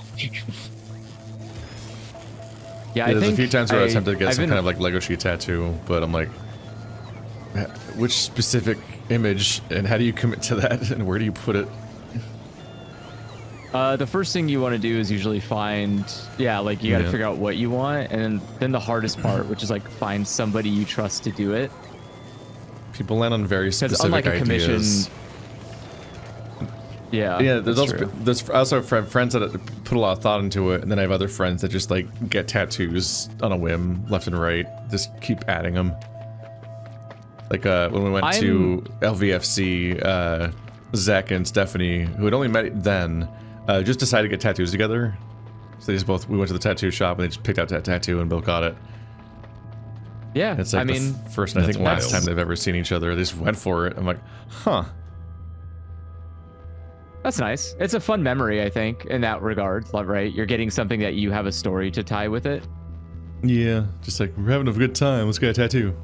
Yeah, there's a few times where I attempted to get some kind of like Lego sheet tattoo, but I'm like, which specific image and how do you commit to that and where do you put it? The first thing you want to do is usually find, like you got to figure out what you want, and then the hardest part, which is like find somebody you trust to do it. People land on very specific unlike a ideas. Yeah, there's also friends that put a lot of thought into it, and then I have other friends that just like get tattoos on a whim, left and right, just keep adding them. Like when we went to LVFC, Zach and Stephanie, who had only met then, just decided to get tattoos together. So we went to the tattoo shop and they just picked out that tattoo and both got it. Yeah, it's like the first and I think last time they've ever seen each other. They just went for it. I'm like, huh. That's nice. It's a fun memory, I think, in that regard, right? You're getting something that you have a story to tie with it. Yeah, just like, we're having a good time, let's get a tattoo.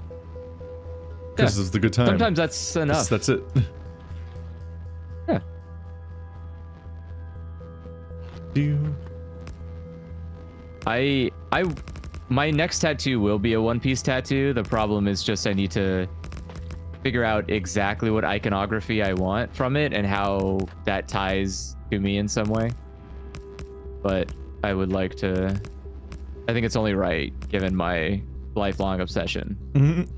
Because it's the good time. Sometimes that's enough. That's it. Yeah. My next tattoo will be a One Piece tattoo. The problem is just I need to figure out exactly what iconography I want from it and how that ties to me in some way. But I would like to, I think it's only right given my lifelong obsession. Mm-hmm.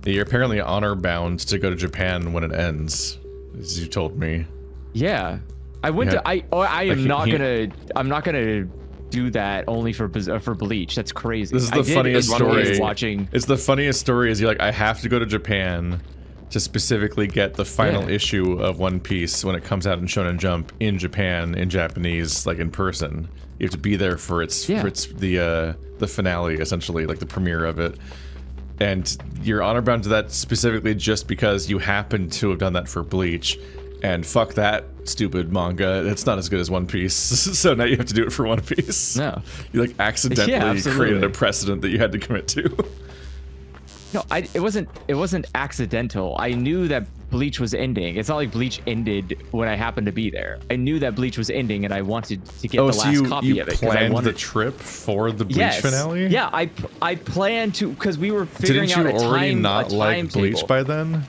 You're apparently honor bound to go to Japan when it ends, as you told me. Yeah, I went to. I'm not gonna do that only for Bleach. That's crazy. This is the funniest story. Watching. It's the funniest story. Is you're like, I have to go to Japan to specifically get the final issue of One Piece when it comes out in Shonen Jump in Japan, in Japanese, like in person. You have to be there for the finale, essentially, like the premiere of it. And you're honor bound to that specifically just because you happen to have done that for Bleach. And fuck that stupid manga. It's not as good as One Piece. So now you have to do it for One Piece. No. You like accidentally created a precedent that you had to commit to. No, it wasn't accidental. I knew that Bleach was ending. It's not like Bleach ended when I happened to be there. I knew that Bleach was ending, and I wanted to get the last copy of it. You planned the trip for the Bleach finale? Yeah, I planned to, because we were figuring out a time. Didn't you already not like Bleach by then?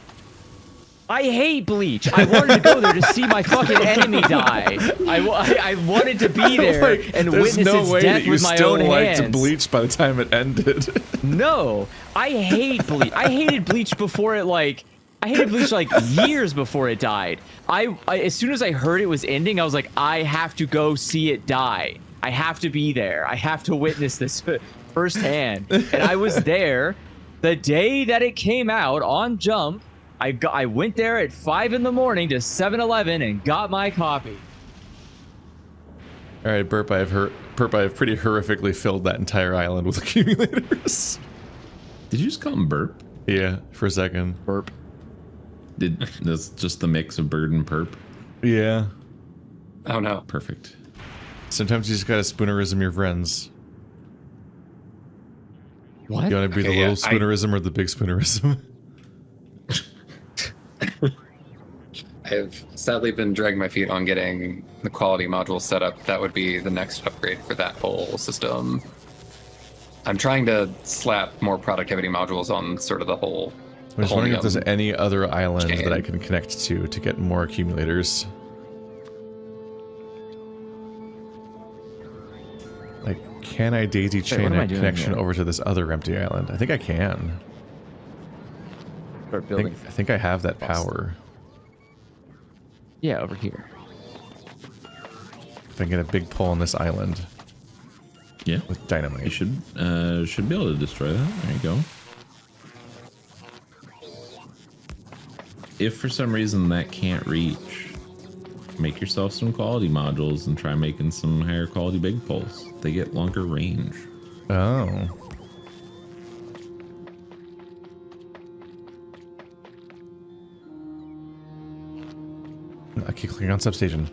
I hate Bleach. I wanted to go there to see my fucking enemy die. I wanted to be there and witness its death with my own hands. There's no way that you still liked Bleach by the time it ended. No, I hate Bleach. I hated Bleach before it, like, I hated Bleach like years before it died. I as soon as I heard it was ending, I was like, I have to go see it die. I have to be there. I have to witness this firsthand. And I was there the day that it came out on Jump. I went there at 5 in the morning to 7-Eleven and got my copy. All right, Burp, I have pretty horrifically filled that entire island with accumulators. Did you just call him Burp? Yeah, for a second. Burp. That's just the mix of bird and perp? Yeah. Oh no. Perfect. Sometimes you just gotta spoonerism your friends. What? You wanna be the little spoonerism or the big spoonerism? I've sadly been dragging my feet on getting the quality module set up. That would be the next upgrade for that whole system. I'm trying to slap more productivity modules on sort of the whole. I was wondering if there's any other island that I can connect to get more accumulators. Like, can I daisy chain a connection over to this other empty island? I think I can. Start building. I think I have that power. Yeah, over here. If I can get a big pull on this island. Yeah. With dynamite. You should be able to destroy that. There you go. If for some reason that can't reach, make yourself some quality modules and try making some higher quality big pulls. They get longer range. Oh. I keep clicking on substation.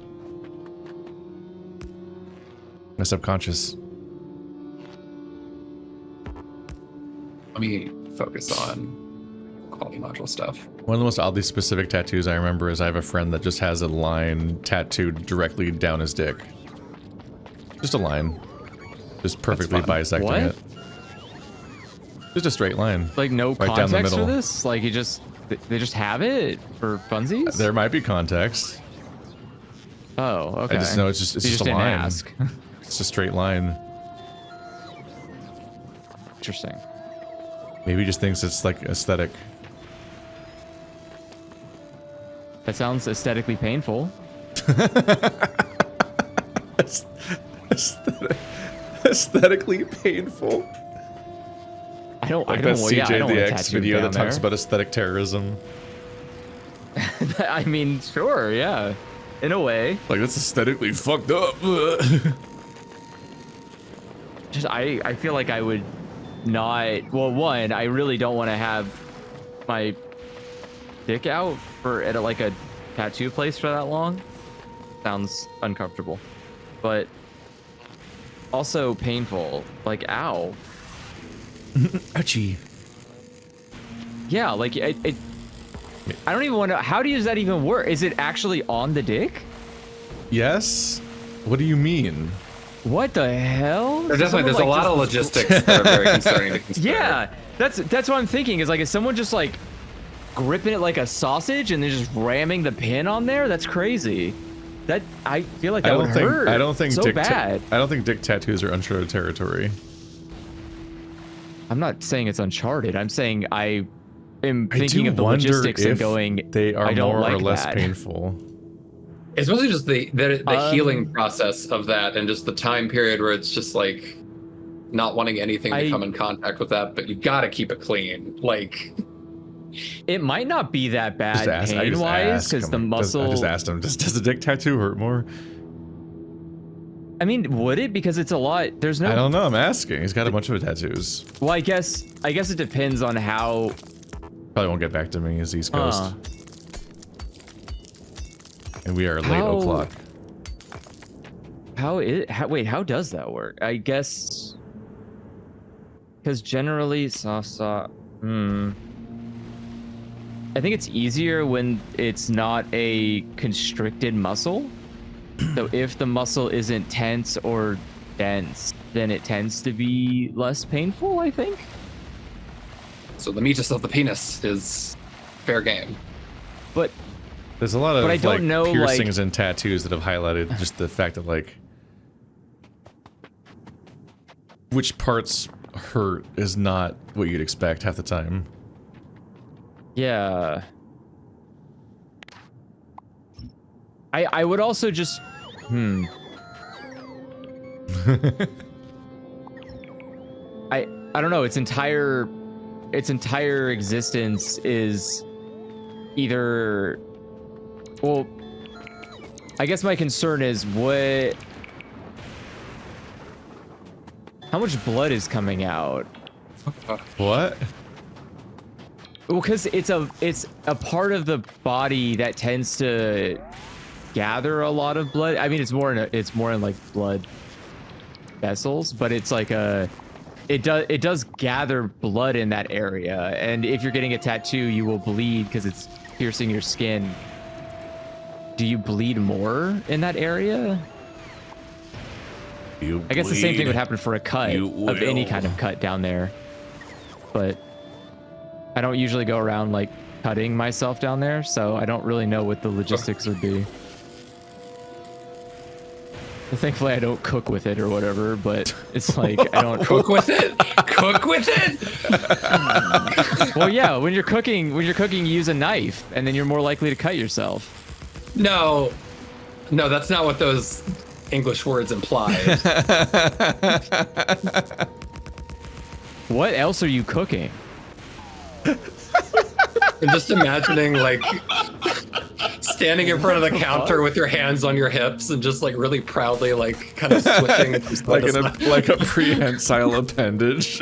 My subconscious. Let me focus on quality module stuff. One of the most oddly specific tattoos I remember is I have a friend that just has a line tattooed directly down his dick. Just a line. Just perfectly bisecting it. Just a straight line. Like no right down the context middle. for this? Like they just have it for funsies? There might be context. Oh, okay. I just know it's just a didn't line. Ask. It's a straight line. Interesting. Maybe he just thinks it's like aesthetic. That sounds aesthetically painful. Aesthetically painful. I don't that want CJ the a X tattoo video down that talks there. about aesthetic terrorism. I mean, sure, yeah. In a way. Like, that's aesthetically fucked up. Just I feel like I would not. Well, one, I really don't want to have my dick out at like a tattoo place for that long. Sounds uncomfortable, but also painful. Like, ow. Ouchie. Yeah, like I don't even want to. How does that even work? Is it actually on the dick? Yes. What do you mean? What the hell? There's a lot of logistics that are very concerning to consider. Yeah, that's what I'm thinking. Is like, is someone just like gripping it like a sausage and they're just ramming the pin on there? That's crazy. That I feel like that would hurt. I don't think so bad. I don't think dick tattoos are uncharted territory. I'm not saying it's uncharted. I'm saying I am thinking of the logistics and going. They are I don't more like or less that. painful. It's mostly just the healing process of that, and just the time period where it's just like not wanting anything to come in contact with that, but you gotta keep it clean. Like, It might not be that bad pain-wise, because the muscle... I just asked him, does the dick tattoo hurt more? I mean, would it? Because it's a lot. There's no... I don't know, I'm asking. He's got a bunch of tattoos. Well, I guess it depends on how... Probably won't get back to me, he's East Coast. And we are late o'clock. Wait, how does that work? I guess... Because generally, I think it's easier when it's not a constricted muscle. So if the muscle isn't tense or dense, then it tends to be less painful, I think. So the meatus of the penis is fair game. But there's a lot of I don't know, piercings and tattoos that have highlighted just the fact that like which parts hurt is not what you'd expect half the time. Yeah. I would also just I don't know, its entire existence is either, well, I guess my concern is how much blood is coming out? What? Well, because it's a part of the body that tends to gather a lot of blood. I mean, it's more in like blood vessels, but it's like it does gather blood in that area. And if you're getting a tattoo, you will bleed because it's piercing your skin. Do you bleed more in that area? I guess the same thing would happen for a cut of any kind of cut down there. But I don't usually go around like cutting myself down there, so I don't really know what the logistics would be. Well, thankfully I don't cook with it or whatever, but it's like I don't cook with it. Cook with it. Well, yeah, when you're cooking, you use a knife, and then you're more likely to cut yourself. No, that's not what those English words imply. What else are you cooking? I'm just imagining like standing in front of the counter with your hands on your hips and just like really proudly like kind of switching like a prehensile appendage.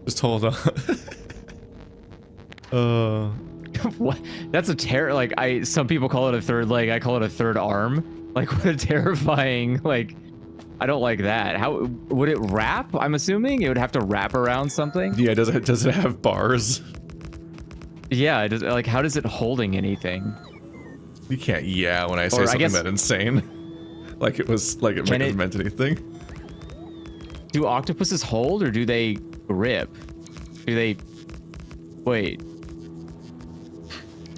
Just hold on. What? That's a terror. Like some people call it a third leg. I call it a third arm. Like what a terrifying. Like I don't like that. How would it wrap? I'm assuming it would have to wrap around something. Yeah. Does it have bars? Yeah. Does like how does it holding anything? You can't. Yeah. When I say something that insane, like it meant anything. Do octopuses hold or do they grip? Do they? Wait.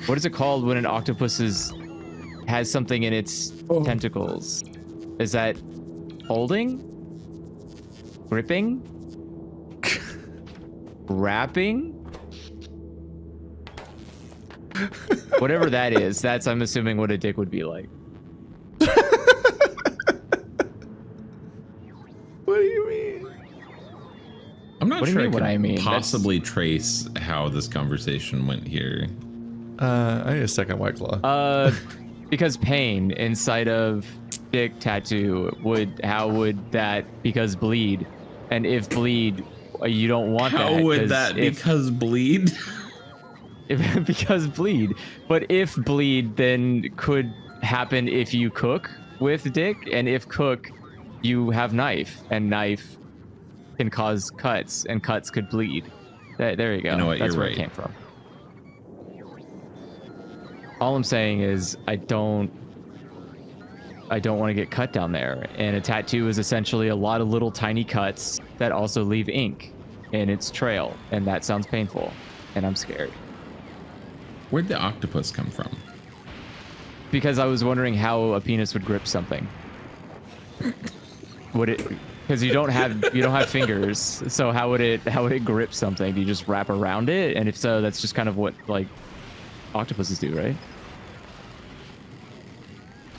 What is it called when an octopus has something in its tentacles? Is that holding? Gripping? Wrapping? Whatever that is, that's, I'm assuming, what a dick would be like. What do you mean? I'm not sure I can possibly trace how this conversation went here. I need a second White Claw. Because pain inside of dick tattoo how would that, because bleed, and if bleed, you don't want that. How would that, because bleed? Because bleed. But if bleed, then could happen if you cook with dick, and if cook, you have knife, and knife can cause cuts, and cuts could bleed. There you go. You know what, that's you're where right. it came from. All I'm saying is I don't want to get cut down there, and a tattoo is essentially a lot of little tiny cuts that also leave ink in its trail, and that sounds painful, and I'm scared. Where'd the octopus come from? Because I was wondering how a penis would grip something. Would it? Because you don't have fingers, so how would it grip something? Do you just wrap around it? And if so, that's just kind of what like octopuses do, right?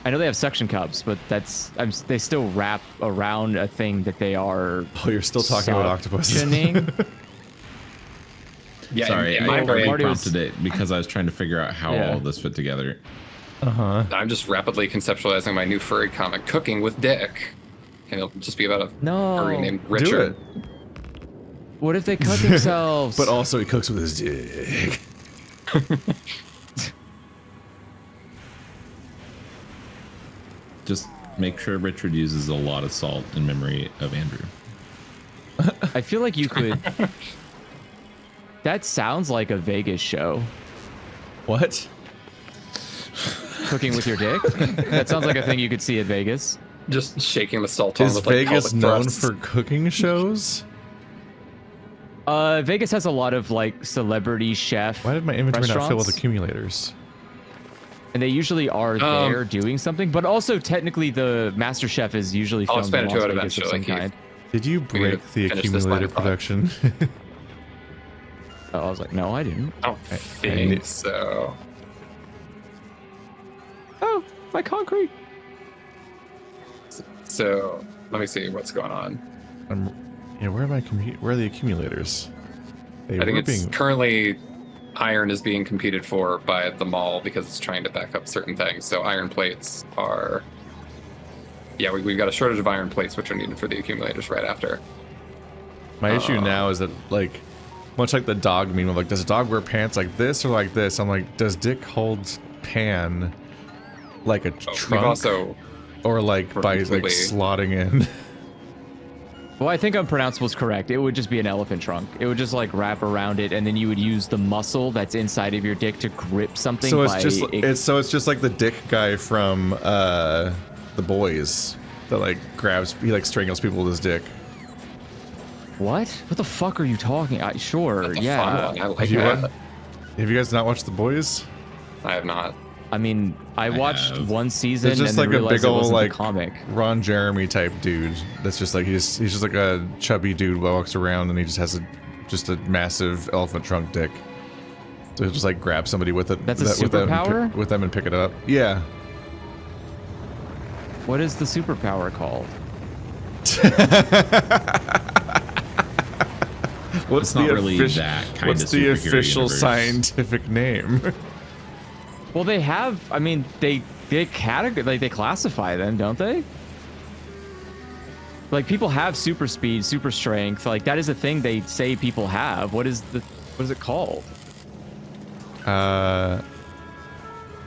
I know they have suction cups, but they still wrap around a thing that they are. Oh, you're still talking about octopuses. Yeah, sorry, my I brain prompted it because I was trying to figure out how all this fit together. I'm just rapidly conceptualizing my new furry comic, Cooking with Dick. And it'll just be about a furry named Richard. Do it. What if they cut themselves? But also he cooks with his dick. Just make sure Richard uses a lot of salt in memory of Andrew. I feel like you could. That sounds like a Vegas show. What? Cooking with your dick? That sounds like a thing you could see at Vegas. Just shaking the salt on Is with like Vegas known thrusts. for cooking shows? Vegas has a lot of like celebrity chef. Why did my inventory not fill with restaurants. accumulators? And they usually are there doing something, but also technically the Master Chef is usually filmed in Las Vegas of some kind. Did you break the finish this accumulator line of production? I was like, no, I didn't. I don't think so. Oh, my concrete. So let me see what's going on. Yeah, where are the accumulators? They I think were it's currently iron is being competed for by the mall because it's trying to back up certain things. So iron plates are. Yeah, we've got a shortage of iron plates, which are needed for the accumulators right after. My issue now is that, like, much like the dog meme of, like, does a dog wear pants like this or like this? I'm like, does Dick hold pan like a trunk? Also or like by like slotting in? Well, I think unpronounceable is correct. It would just be an elephant trunk. It would just like wrap around it, and then you would use the muscle that's inside of your dick to grip something. So it's just like the dick guy from The Boys that like he like strangles people with his dick. What? What the fuck are you talking? Sure, yeah. Have you guys not watched The Boys? I have not. I mean, I watched one season it's just and like then a realized big old it wasn't like the comic. Ron Jeremy type dude. That's just like he's just like a chubby dude who walks around and he just has a massive elephant trunk dick. So he'll just like grab somebody with it. That's a superpower? With them and pick it up. Yeah. What is the superpower called? What's it's not really that kind what's of the official universe. scientific name? Well, they have. I mean, they they classify them, don't they? Like people have super speed, super strength. Like that is a thing they say people have. What is it called? I'm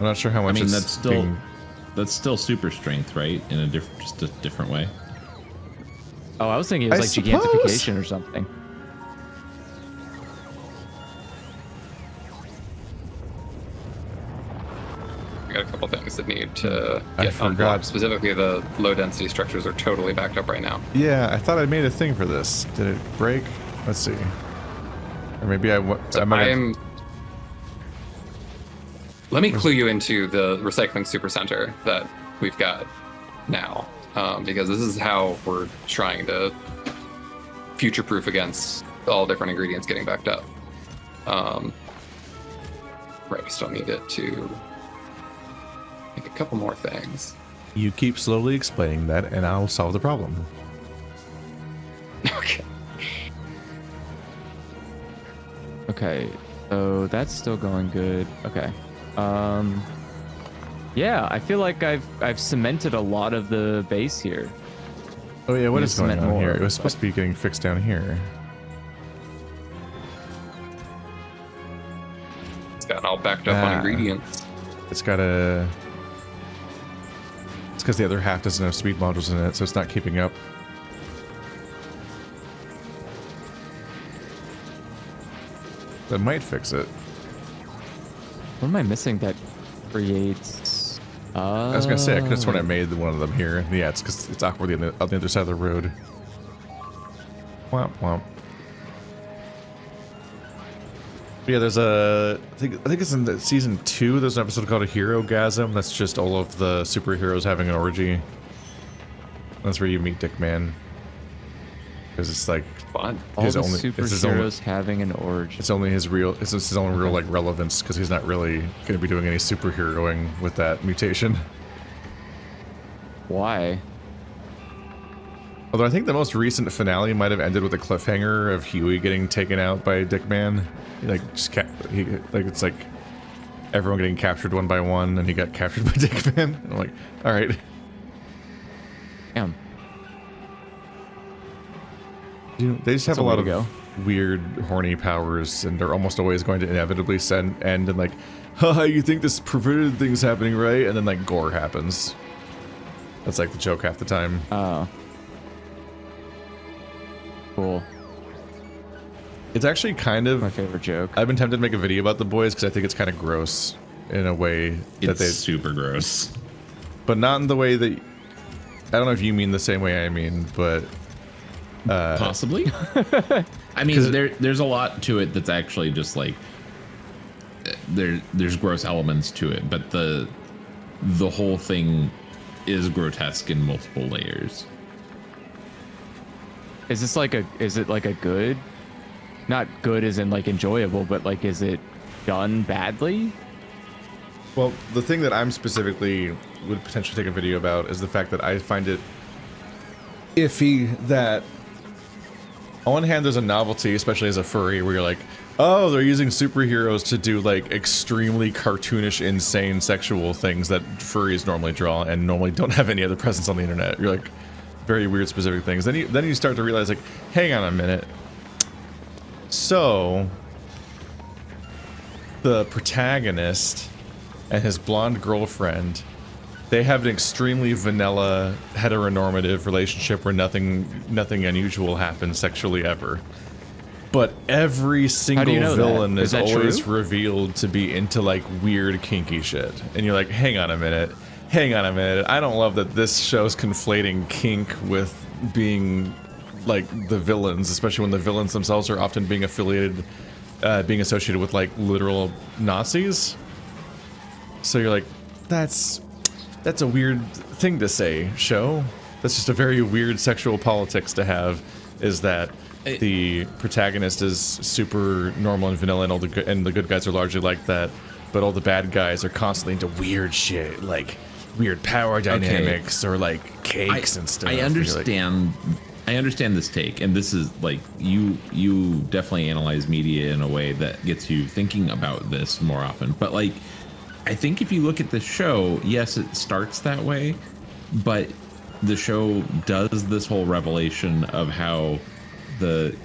not sure how much. I mean, that's still super strength, right? In a just a different way. Oh, I was thinking it was like gigantification or something. We got a couple things that need to get unblocked. Specifically, the low density structures are totally backed up right now. Yeah, I thought I made a thing for this. Did it break? Let's see. Or maybe I might. Let me clue you into the recycling supercenter that we've got now, because this is how we're trying to future-proof against all different ingredients getting backed up. Right, we still need it to make a couple more things. You keep slowly explaining that, and I'll solve the problem. Okay. Okay, so that's still going good. Okay. Yeah, I feel like I've cemented a lot of the base here. Oh yeah, what is going on here? It was but- supposed to be getting fixed down here. It's gotten all backed up on ingredients. It's got a... It's because the other half doesn't have speed modules in it, so it's not keeping up. That might fix it. What am I missing that creates? I was gonna say, I could have sworn I made one of them here. Yeah, it's because it's awkward on the other side of the road. Womp womp. Yeah, there's a... I think it's in the season 2, there's an episode called A Hero Gasm. That's just all of the superheroes having an orgy. That's where you meet Dick Man. Because it's like... Fun. All the superheroes having an orgy. It's only his real... It's his own real, like, relevance, because he's not really going to be doing any superheroing with that mutation. Why? Although I think the most recent finale might have ended with a cliffhanger of Huey getting taken out by Dickman. It's like everyone getting captured one by one, and he got captured by Dickman. And I'm like, all right. Damn. They just have a lot of weird, horny powers, and they're almost always going to inevitably end in like, haha, you think this prevented things happening, right? And then like gore happens. That's like the joke half the time. Oh. Cool. It's actually kind of my favorite joke. I've been tempted to make a video about The Boys because I think it's kind of gross in a way it's super gross. But not in the way that I don't know if you mean the same way I mean, but possibly. I mean, there's a lot to it that's actually just like there's gross elements to it, but the whole thing is grotesque in multiple layers. Is it like a good? Not good as in like enjoyable, but like is it done badly? Well, the thing that I'm specifically would potentially take a video about is the fact that I find it iffy that on one hand there's a novelty, especially as a furry, where you're like, oh, they're using superheroes to do like extremely cartoonish, insane sexual things that furries normally draw and normally don't have any other presence on the internet. You're like, very weird specific things. Then you start to realize like, hang on a minute. So the protagonist and his blonde girlfriend, they have an extremely vanilla heteronormative relationship where nothing unusual happens sexually ever. But every single villain is always revealed to be into like weird kinky shit. And you're like, hang on a minute. I don't love that this show's conflating kink with being like the villains, especially when the villains themselves are often being affiliated, being associated with like literal Nazis. So you're like, that's a weird thing to say, show. That's just a very weird sexual politics to have, is that the protagonist is super normal and vanilla, and the good guys are largely like that, but all the bad guys are constantly into weird shit, like weird power dynamics or like cakes and stuff. I understand. I understand this take, and this is like you definitely analyze media in a way that gets you thinking about this more often. But like, I think if you look at the show, yes, it starts that way, but the show does this whole revelation of how the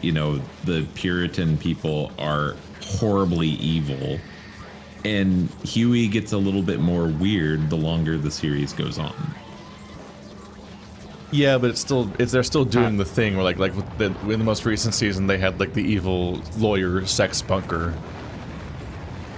Puritan people are horribly evil, and Huey gets a little bit more weird the longer the series goes on. Yeah, but they're still doing the thing where like in the most recent season they had like the evil lawyer sex bunker.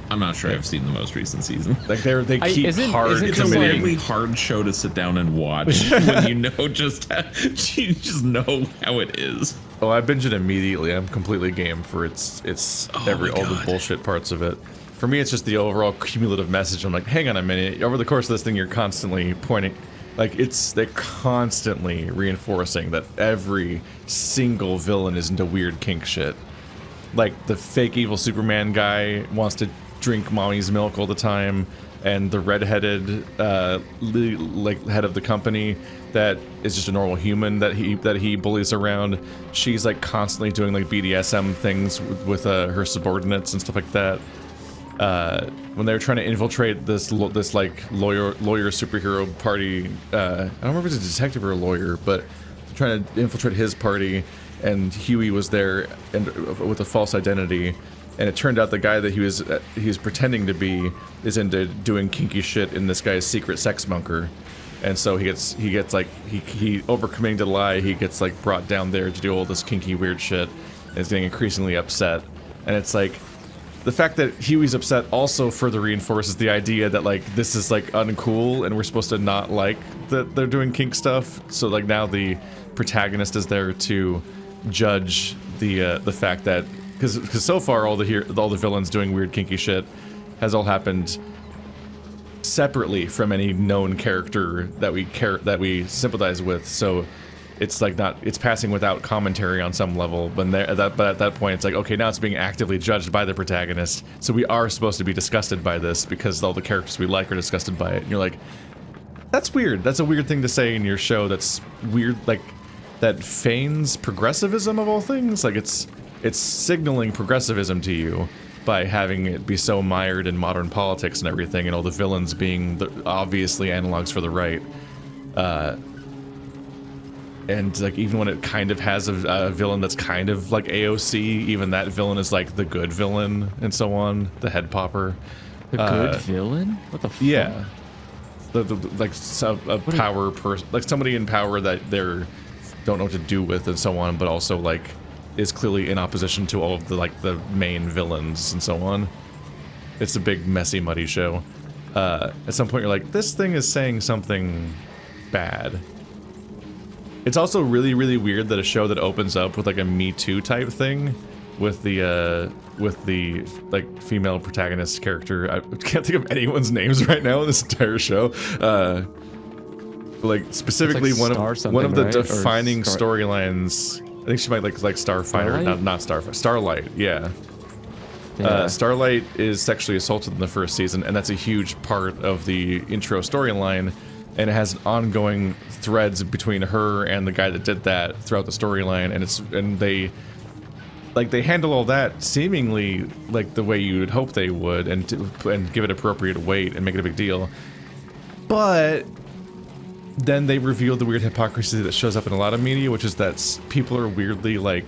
I'm not sure I've seen the most recent season. Like they keep hard. It's a really hard show to sit down and watch when you know just know how it is. Oh, I binge it immediately. I'm completely game for all the bullshit parts of it. For me, it's just the overall cumulative message. I'm like, hang on a minute. Over the course of this thing, you're constantly pointing. Like, they're constantly reinforcing that every single villain is into weird kink shit. Like, the fake evil Superman guy wants to drink mommy's milk all the time, and the redheaded, head of the company that is just a normal human that he bullies around. She's, like, constantly doing, like, BDSM things with her subordinates and stuff like that. When they were trying to infiltrate this like lawyer superhero party, I don't remember if it's a detective or a lawyer, but they're trying to infiltrate his party, and Huey was there and with a false identity, and it turned out the guy that he was pretending to be is into doing kinky shit in this guy's secret sex bunker, and so he gets like he overcommitting to the lie, he gets like brought down there to do all this kinky weird shit, and is getting increasingly upset, and it's like. The fact that Huey's upset also further reinforces the idea that, like, this is, like, uncool and we're supposed to not like that they're doing kink stuff. So, like, now the protagonist is there to judge the fact that... Because so far all the villains doing weird kinky shit has all happened separately from any known character that we sympathize with. So... it's like it's passing without commentary on some level, but at that point it's like, okay, now it's being actively judged by the protagonist, so we are supposed to be disgusted by this because all the characters we like are disgusted by it, and you're like, That's weird. That's a weird thing to say in your show. That's weird, like, that feigns progressivism of all things. Like, it's signaling progressivism to you by having it be so mired in modern politics and everything, and all the villains being obviously analogs for the right. And, like, even when it kind of has a villain that's kind of like AOC, even that villain is, like, the good villain, and so on. The head popper. The good villain? What the fuck? Yeah. Like, a power person, like, somebody in power that they're don't know what to do with, and so on, but also, like, is clearly in opposition to all of the, like, the main villains, and so on. It's a big, messy, muddy show. At some point, you're like, this thing is saying something bad. It's also really, really weird that a show that opens up with, like, a Me Too type thing with the like, female protagonist character. I can't think of anyone's names right now in this entire show. Like, specifically like one of the right? defining storylines. I think she might like Starfighter, not Starfighter. Starlight, yeah. Starlight is sexually assaulted in the first season, and that's a huge part of the intro storyline. And it has ongoing threads between her and the guy that did that throughout the storyline, and they handle all that seemingly like the way you would hope they would, and give it appropriate weight and make it a big deal. But then they reveal the weird hypocrisy that shows up in a lot of media, which is that people are weirdly, like,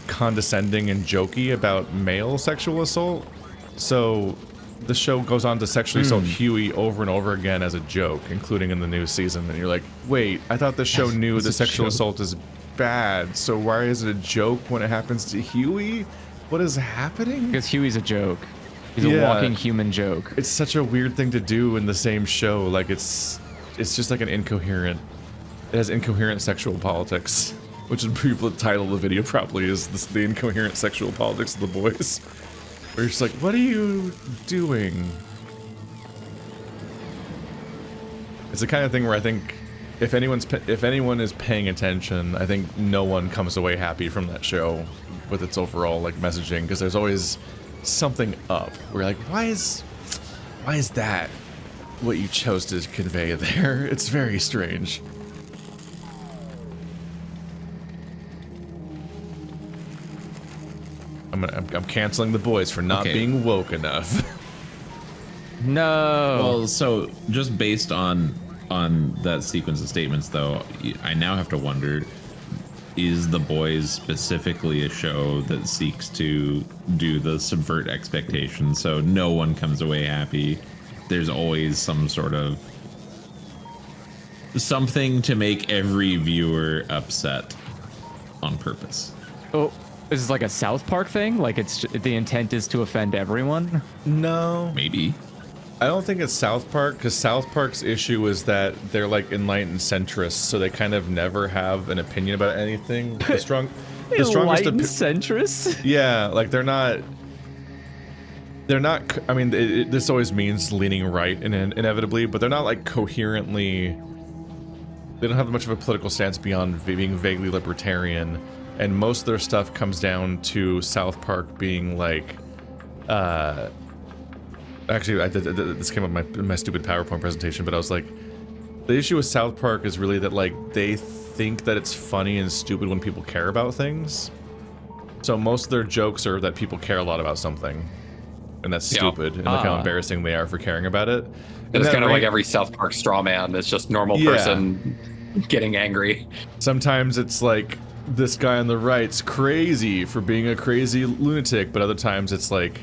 condescending and jokey about male sexual assault. So the show goes on to sexually assault Huey over and over again as a joke, including in the new season. And you're like, wait, I thought the show knew that sexual assault is bad, so why is it a joke when it happens to Huey? What is happening? Because Huey's a joke. He's a walking human joke. It's such a weird thing to do in the same show. Like, it's just like it has incoherent sexual politics, which is the title of the video probably is the incoherent sexual politics of the boys. Where you're just like, what are you doing? It's the kind of thing where I think if anyone is paying attention, I think no one comes away happy from that show with its overall, like, messaging, because there's always something up. We're like, why is that what you chose to convey there? It's very strange. I'm canceling the boys for not being woke enough. No. Well, so just based on that sequence of statements, though, I now have to wonder, is The Boys specifically a show that seeks to do the subvert expectations so no one comes away happy? There's always some sort of something to make every viewer upset on purpose. Oh, is this like a South Park thing? Like, the intent is to offend everyone? No. Maybe. I don't think it's South Park, because South Park's issue is that they're, like, enlightened centrists, so they kind of never have an opinion about anything. The strongest enlightened centrists? Yeah, like, they're not. I mean, this always means leaning right, inevitably, but they're not, like, coherently. They don't have much of a political stance beyond being vaguely libertarian, and most of their stuff comes down to South Park being like. Actually, this came up in my stupid PowerPoint presentation, but I was like, the issue with South Park is really that, like, they think that it's funny and stupid when people care about things. So most of their jokes are that people care a lot about something, and that's stupid, and look how embarrassing they are for caring about it. And it's kind of like every South Park straw man. It's just normal person getting angry. Sometimes it's like, this guy on the right's crazy for being a crazy lunatic, but other times it's like,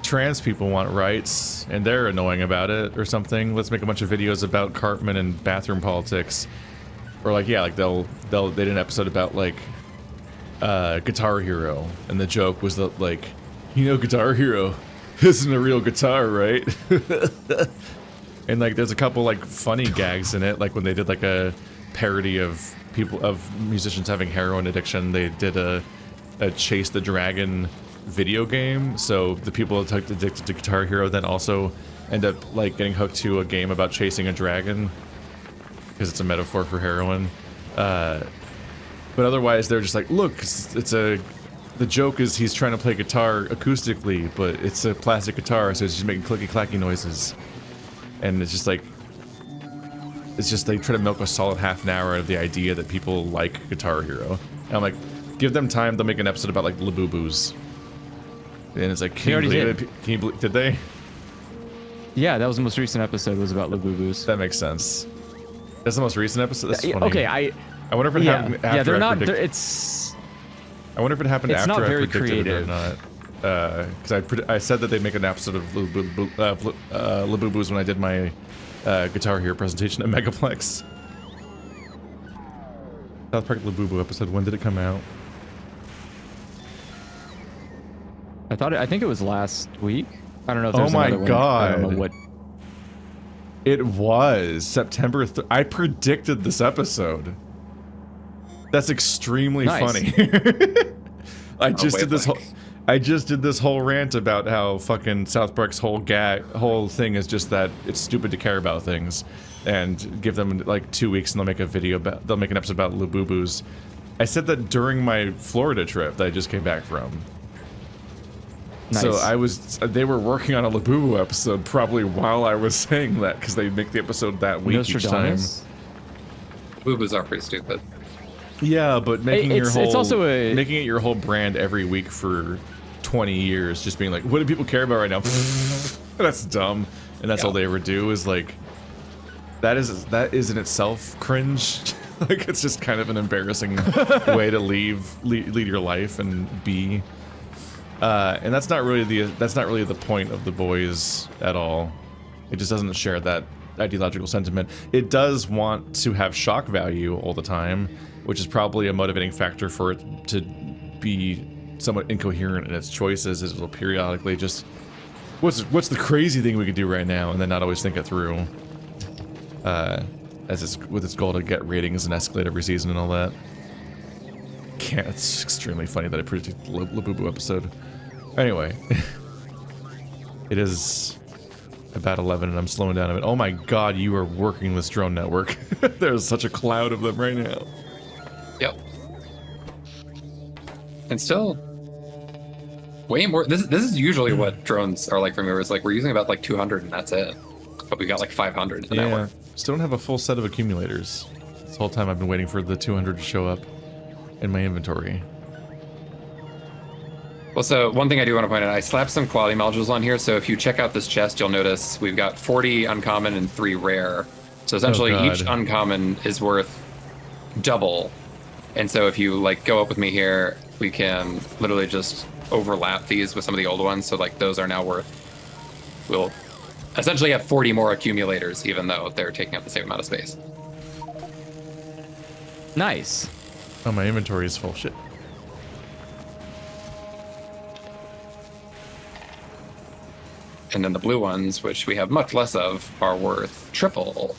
trans people want rights and they're annoying about it or something. Let's make a bunch of videos about Cartman and bathroom politics. Or like, yeah, like they did an episode about, like, Guitar Hero, and the joke was that, like, you know, Guitar Hero isn't a real guitar, right? And, like, there's a couple, like, funny gags in it, like when they did, like, a parody of musicians having heroin addiction. They did a Chase the Dragon video game, so the people addicted to Guitar Hero then also end up, like, getting hooked to a game about chasing a dragon because it's a metaphor for heroin. But otherwise they're just like, look, the joke is he's trying to play guitar acoustically, but it's a plastic guitar, so it's just making clicky clacky noises. And it's just like, it's just they try to milk a solid half an hour out of the idea that people like Guitar Hero. And I'm like, give them time, they'll make an episode about like Labubu's. And it's like, can you believe it? Can you believe, did they? Yeah, that was the most recent episode, was about Labubu's. That makes sense. That's the most recent episode? That's funny. Okay, I wonder if it happened after they're I not, it's... I wonder if it happened after I predicted it or not. Because I said that they'd make an episode of Labubu's when I did my Guitar Hero presentation at Megaplex. South Park Labubu episode, when did it come out? I think it was last week. I don't know if there's another one. Oh my god. I don't know what. It was September I predicted this episode. That's extremely funny. I just did this whole rant about how fucking South Park's whole thing is just that it's stupid to care about things, and give them like 2 weeks and they'll make an episode about Labubu's. I said that during my Florida trip that I just came back from. Nice. So they were working on a Labubu episode probably while I was saying that, because they make the episode that week each time. Labubus are pretty stupid. Yeah, but making it your whole brand every week for 20 years, just being like, what do people care about right now? That's dumb, and that's all they ever do is like, that is in itself cringe. Like, it's just kind of an embarrassing way to lead your life and be. And that's not really the point of The Boys at all. It just doesn't share that ideological sentiment. It does want to have shock value all the time, which is probably a motivating factor for it to be somewhat incoherent in its choices. Is it'll periodically just, what's the crazy thing we could do right now, and then not always think it through. With its goal to get ratings and escalate every season and all that. It's extremely funny that I predicted the Labubu episode. Anyway, it is about 11 and I'm slowing down a bit. Oh my god, you are working this drone network. There's such a cloud of them right now. Yep. And still, way more. This is usually what drones are like for me. Where it's like we're using about like 200 and that's it. But we got like 500 in the network. Still don't have a full set of accumulators. This whole time I've been waiting for the 200 to show up in my inventory. Well, so one thing I do want to point out, I slapped some quality modules on here. So if you check out this chest, you'll notice we've got 40 uncommon and 3 rare. So essentially each uncommon is worth double. And so if you like go up with me here, we can literally just overlap these with some of the old ones. So like those are now we'll essentially have 40 more accumulators, even though they're taking up the same amount of space. Nice. Oh, my inventory is full. Shit. And then the blue ones, which we have much less of, are worth triple.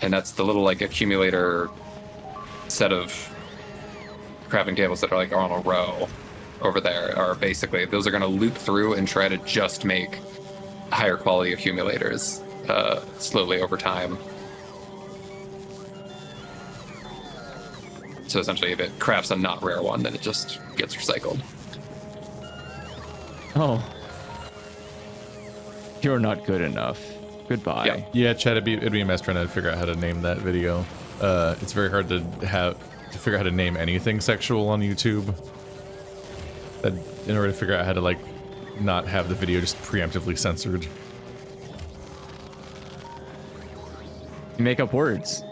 And that's the little like accumulator set of crafting tables that are like on a row over there are basically, those are going to loop through and try to just make higher quality accumulators slowly over time. So essentially if it crafts a not rare one, then it just gets recycled. Oh. You're not good enough. Goodbye. Yeah, Chad, it'd be a mess trying to figure out how to name that video. It's very hard to figure out how to name anything sexual on YouTube. In order to figure out how to like not have the video just preemptively censored. You make up words.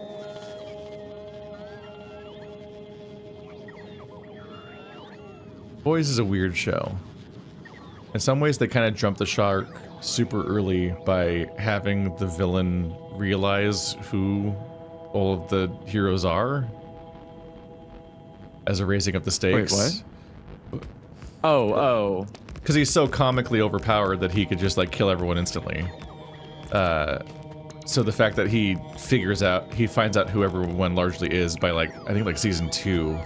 Boys is a weird show. In some ways, they kind of jump the shark super early by having the villain realize who all of the heroes are as a raising up the stakes. Wait, what? Oh. Because he's so comically overpowered that he could just like kill everyone instantly. So the fact that he finds out who everyone largely is by like, I think like season 2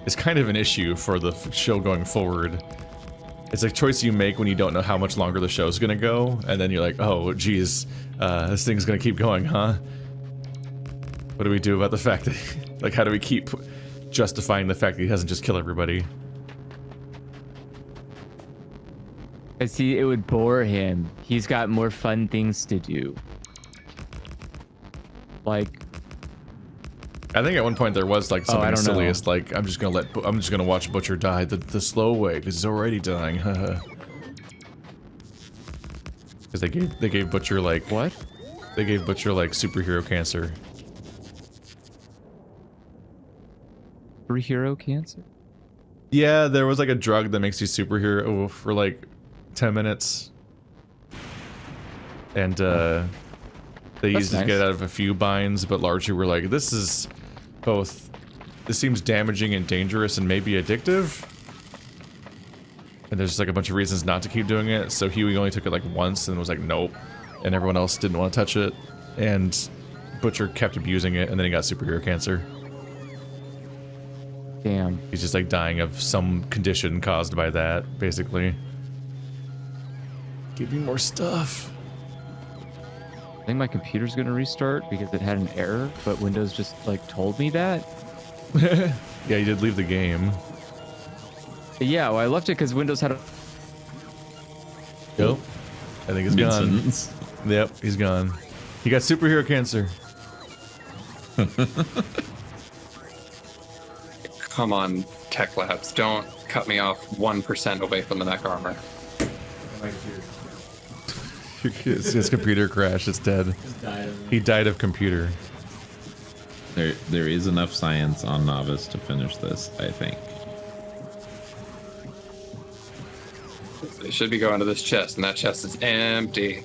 is kind of an issue for the show going forward. It's a choice you make when you don't know how much longer the show's gonna go, and then you're like, oh, geez, this thing's gonna keep going, huh? What do we do about the fact that, like, how do we keep justifying the fact that he doesn't just kill everybody? I see, it would bore him. He's got more fun things to do. Like, I think at one point there was like something as silly know. as like, I'm just gonna watch Butcher die the slow way because he's already dying. Because they gave Butcher like what? They gave Butcher like superhero cancer. Superhero cancer? Yeah, there was like a drug that makes you superhero for like 10 minutes. And they used it to get out of a few binds, but largely were like, this seems damaging and dangerous and maybe addictive. And there's like a bunch of reasons not to keep doing it, so Huey only took it like once and was like, nope. And everyone else didn't want to touch it. And Butcher kept abusing it, and then he got superhero cancer. Damn. He's just like dying of some condition caused by that, basically. Give me more stuff. I think my computer's gonna restart because it had an error, but Windows just like told me that. Yeah, you did leave the game. Yeah, well, I left it because Windows had a... Yep. I think he's gone. Mid-sentence. Yep, he's gone. He got superhero cancer. Come on, Tech Labs. Don't cut me off 1% away from the mech armor. His computer crashed. It's dead. He died of computer. There is enough science on Novice to finish this, I think. They should be going to this chest, and that chest is empty.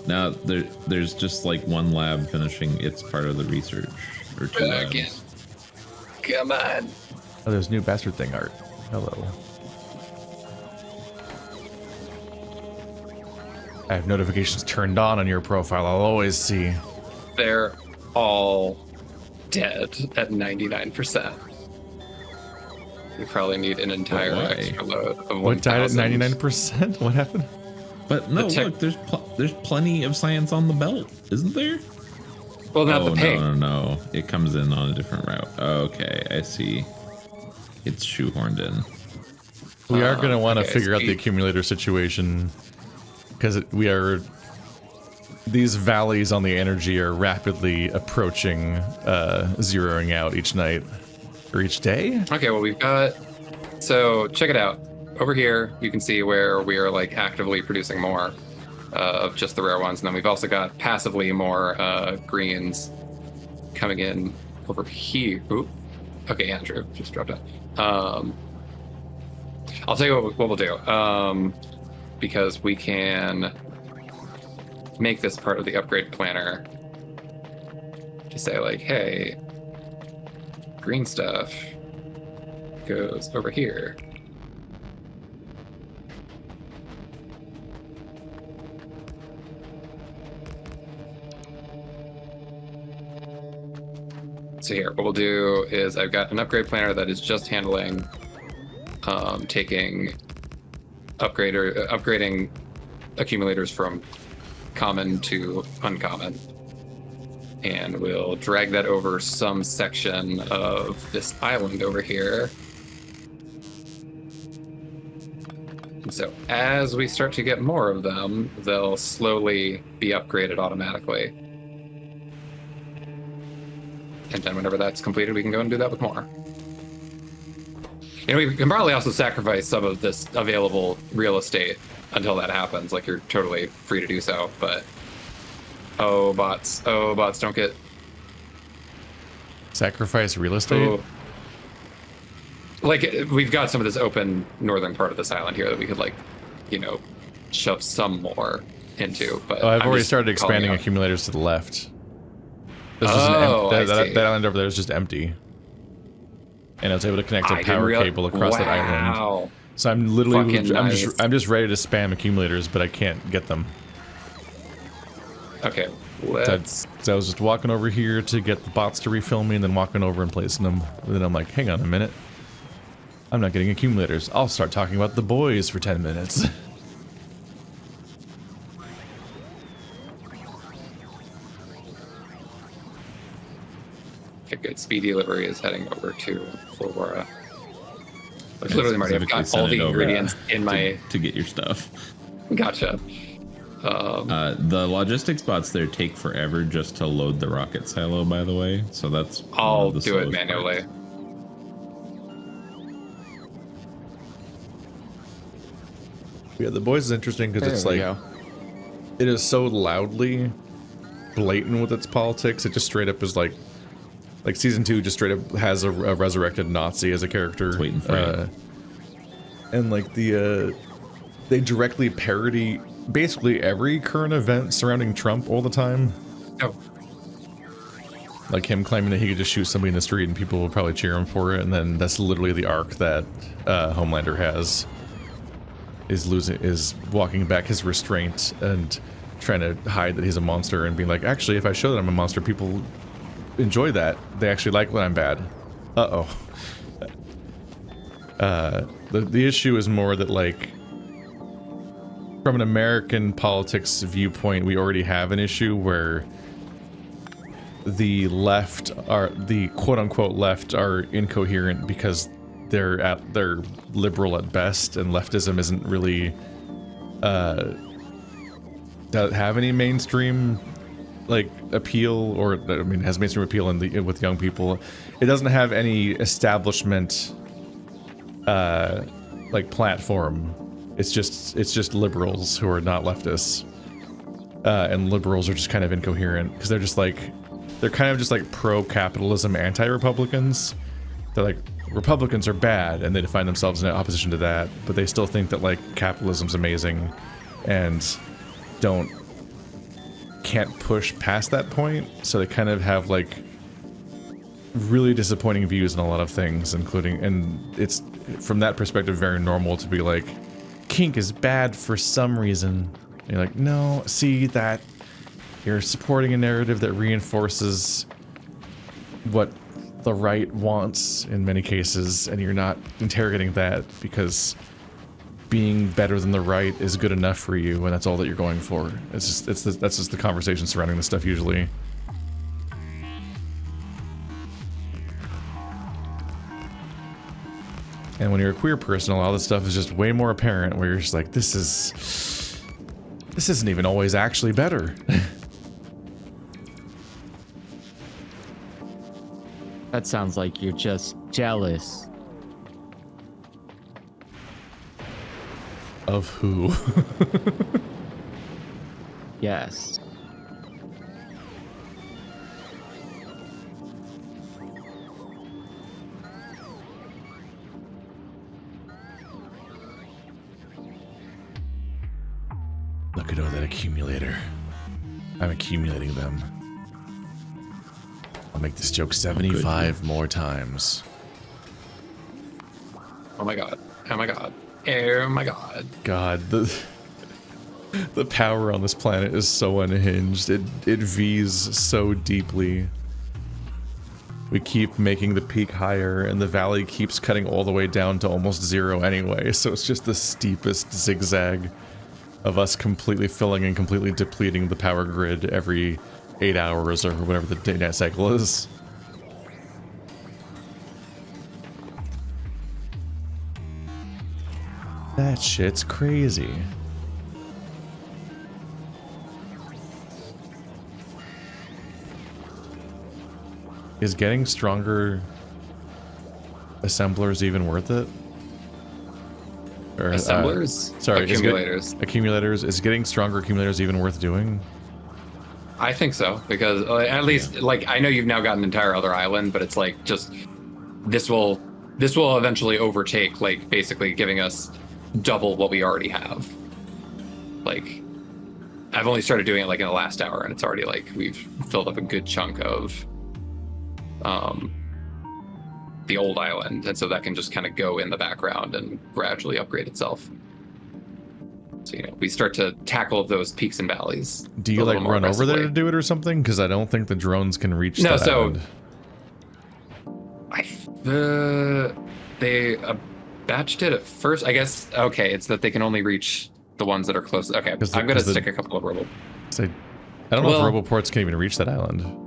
Now there's just like one lab finishing its part of the research, or two Again. labs. Come on. Oh, there's new bastard thing art. Hello. I have notifications turned on your profile. I'll always see. They're all dead at 99%. You probably need an entire why? extra load of 1,000. What died at 99%? What happened? But no, look, there's plenty of science on the belt, isn't there? Well, not the ping. No. It comes in on a different route. Okay, I see. It's shoehorned in. We are going to want to okay, figure out the accumulator situation, because these valleys on the energy are rapidly approaching zeroing out each night or each day. Okay, well, we've got... So, check it out. Over here, you can see where we are like actively producing more of just the rare ones. And then we've also got passively more greens coming in over here. Oop. Okay, Andrew just dropped out. I'll tell you what we'll do. Because we can make this part of the upgrade planner to say like, hey, green stuff goes over here. So here, what we'll do is I've got an upgrade planner that is just handling upgrading accumulators from common to uncommon. And we'll drag that over some section of this island over here. And so as we start to get more of them, they'll slowly be upgraded automatically. And then whenever that's completed, we can go and do that with more. You know, we can probably also sacrifice some of this available real estate until that happens. Like, you're totally free to do so, but... Oh, bots, don't get... Sacrifice real estate? Oh. Like, we've got some of this open northern part of this island here that we could, like, you know, shove some more into, but... Oh, I've already started expanding accumulators to the left. This that island over there is just empty. And I was able to connect a power cable across that island. So I'm literally, I'm just ready to spam accumulators, but I can't get them. Okay, so I was just walking over here to get the bots to refill me, and then walking over and placing them. And then I'm like, hang on a minute. I'm not getting accumulators. I'll start talking about the boys for 10 minutes. Okay, good. Speed delivery is heading over to Flora. Like, literally, Marty, I've got all the ingredients in my... To get your stuff. Gotcha. The logistics bots there take forever just to load the rocket silo, by the way. So that's I'll do it manually. Parts. Yeah, the boys is interesting because it's like it is so loudly blatant with its politics. It just straight up is like season 2 just straight up has a resurrected Nazi as a character. And like they directly parody basically every current event surrounding Trump all the time. Oh. Like him claiming that he could just shoot somebody in the street and people will probably cheer him for it, and then that's literally the arc that Homelander has. Is walking back his restraint and trying to hide that he's a monster and being like, actually, if I show that I'm a monster, people enjoy that. They actually like when I'm bad. Uh-oh. The issue is more that, like, from an American politics viewpoint, we already have an issue where the quote-unquote left are incoherent because they're liberal at best, and leftism isn't really doesn't have any mainstream like appeal, or I mean, has mainstream appeal with young people. It doesn't have any establishment like platform. It's just liberals who are not leftists, and liberals are just kind of incoherent because they're kind of just like pro-capitalism, anti-Republicans. They're like, Republicans are bad, and they define themselves in opposition to that, but they still think that like capitalism's amazing, and can't push past that point. So they kind of have like really disappointing views on a lot of things, including, and it's from that perspective very normal to be like, kink is bad for some reason. And you're like, no, see that you're supporting a narrative that reinforces what the right wants in many cases, and you're not interrogating that because being better than the right is good enough for you, and that's all that you're going for. That's just the conversation surrounding this stuff usually. And when you're a queer person, a lot of this stuff is just way more apparent, where you're just like, this isn't even always actually better. That sounds like you're just jealous. Of who? Yes. Look at all that accumulator. I'm accumulating them. I'll make this joke 75 more times. Oh my god. Oh my god. Oh my god. God, the power on this planet is so unhinged. It V's so deeply. We keep making the peak higher, and the valley keeps cutting all the way down to almost zero anyway, so it's just the steepest zigzag of us completely filling and completely depleting the power grid every 8 hours or whatever the day-night cycle is. That shit's crazy. Is getting stronger assemblers even worth it? Or, assemblers? Sorry, accumulators. Accumulators. Is getting stronger accumulators even worth doing? I think so, because at least, like, I know you've now got an entire other island, but it's like, just, this will eventually overtake, like, basically giving us double what we already have. Like, I've only started doing it, like, in the last hour, and it's already, like, we've filled up a good chunk of the old island, and so that can just kind of go in the background and gradually upgrade itself. So, you know, we start to tackle those peaks and valleys. Do you, like, run over there to do it or something? Because I don't think the drones can reach that island. They batched it at first. I guess, okay, it's that they can only reach the ones that are close. Okay, I'm going to stick a couple of robo. I don't know if roboports can even reach that island.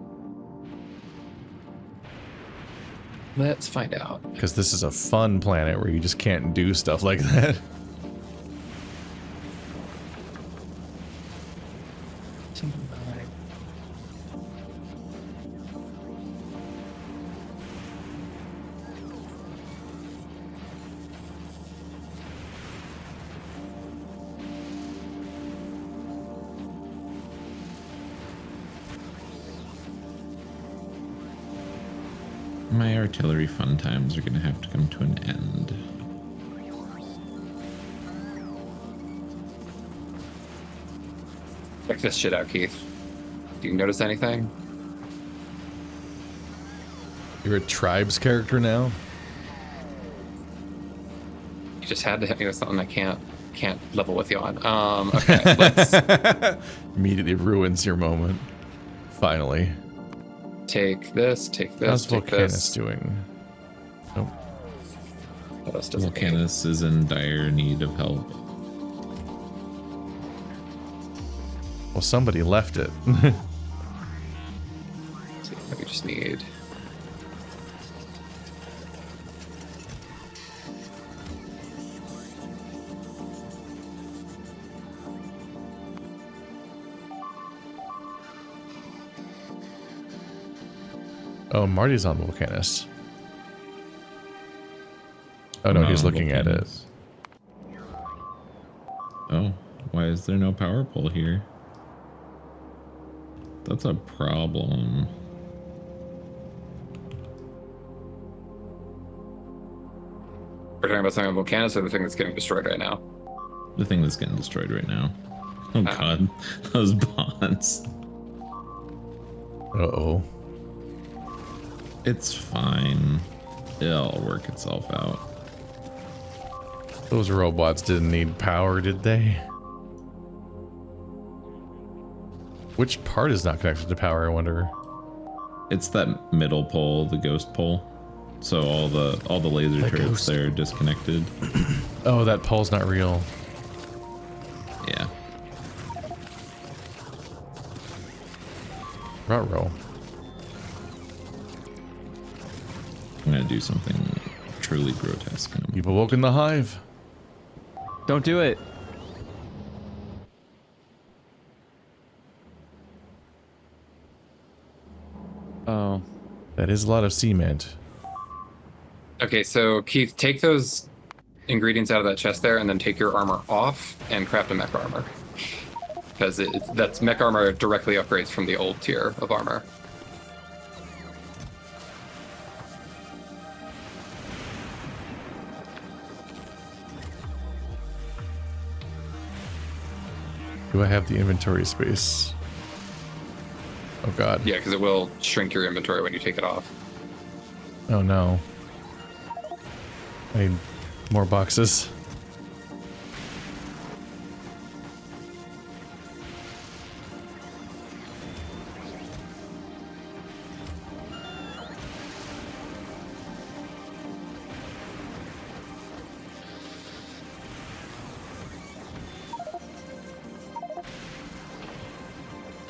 Let's find out. Because this is a fun planet where you just can't do stuff like that. My artillery fun times are going to have to come to an end. Check this shit out, Keith. Do you notice anything? You're a tribes character now? You just had to hit me with something I can't level with you on. Okay, let's Immediately ruins your moment. Finally. take this, take this, How's take Vulcanus this. doing? Nope. What else does it need? Vulcanus is in dire need of help. Well, somebody left it. Let's see, we just need. Oh, Marty's on Vulcanus. Oh no, he's looking at it. Oh, why is there no power pole here? That's a problem. We're talking about something on Vulcanus or the thing that's getting destroyed right now? The thing that's getting destroyed right now. Oh god, those bonds. Uh-oh. It's fine. It'll work itself out. Those robots didn't need power, did they? Which part is not connected to power, I wonder? It's that middle pole, the ghost pole. So all the laser turrets there are disconnected. Oh, that pole's not real. Yeah. Ruh-roh. I'm gonna do something truly grotesque. You've awoken the hive. Don't do it. Oh. That is a lot of cement. Okay, so Keith, take those ingredients out of that chest there, and then take your armor off and craft a mech armor. Because that's mech armor directly upgrades from the old tier of armor. Do I have the inventory space? Oh god. Yeah, because it will shrink your inventory when you take it off. Oh no. I need more boxes.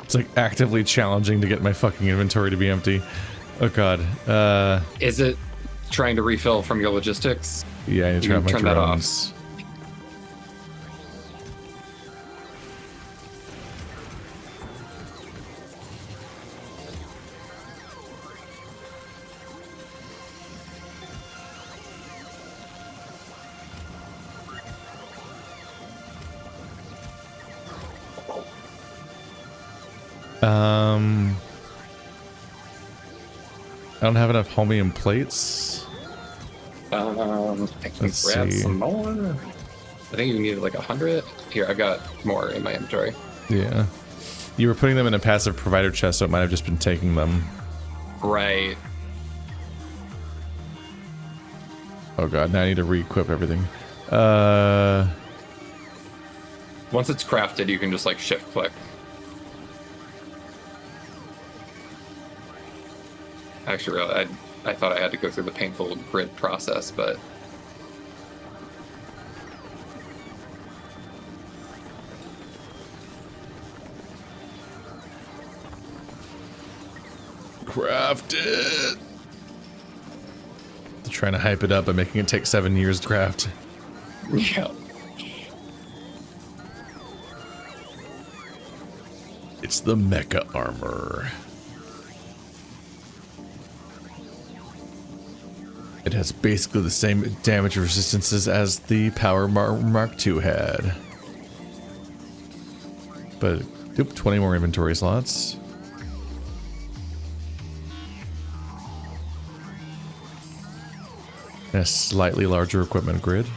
It's like actively challenging to get my fucking inventory to be empty. Oh god. Is it trying to refill from your logistics? Yeah, I need to turn off my turn that off. drones. I don't have enough holmium plates. I can Let's grab see. some more. I think you needed like 100. Here, I've got more in my inventory. Yeah. You were putting them in a passive provider chest, so it might have just been taking them. Right. Oh god, now I need to re-equip everything. Once it's crafted, you can just like shift click. Actually, really, I thought I had to go through the painful grid process, but Craft it! They're trying to hype it up by making it take 7 years to craft. yeah. It's the mecha armor. It has basically the same damage resistances as the Power Mark II had. But, oop, 20 more inventory slots. And a slightly larger equipment grid.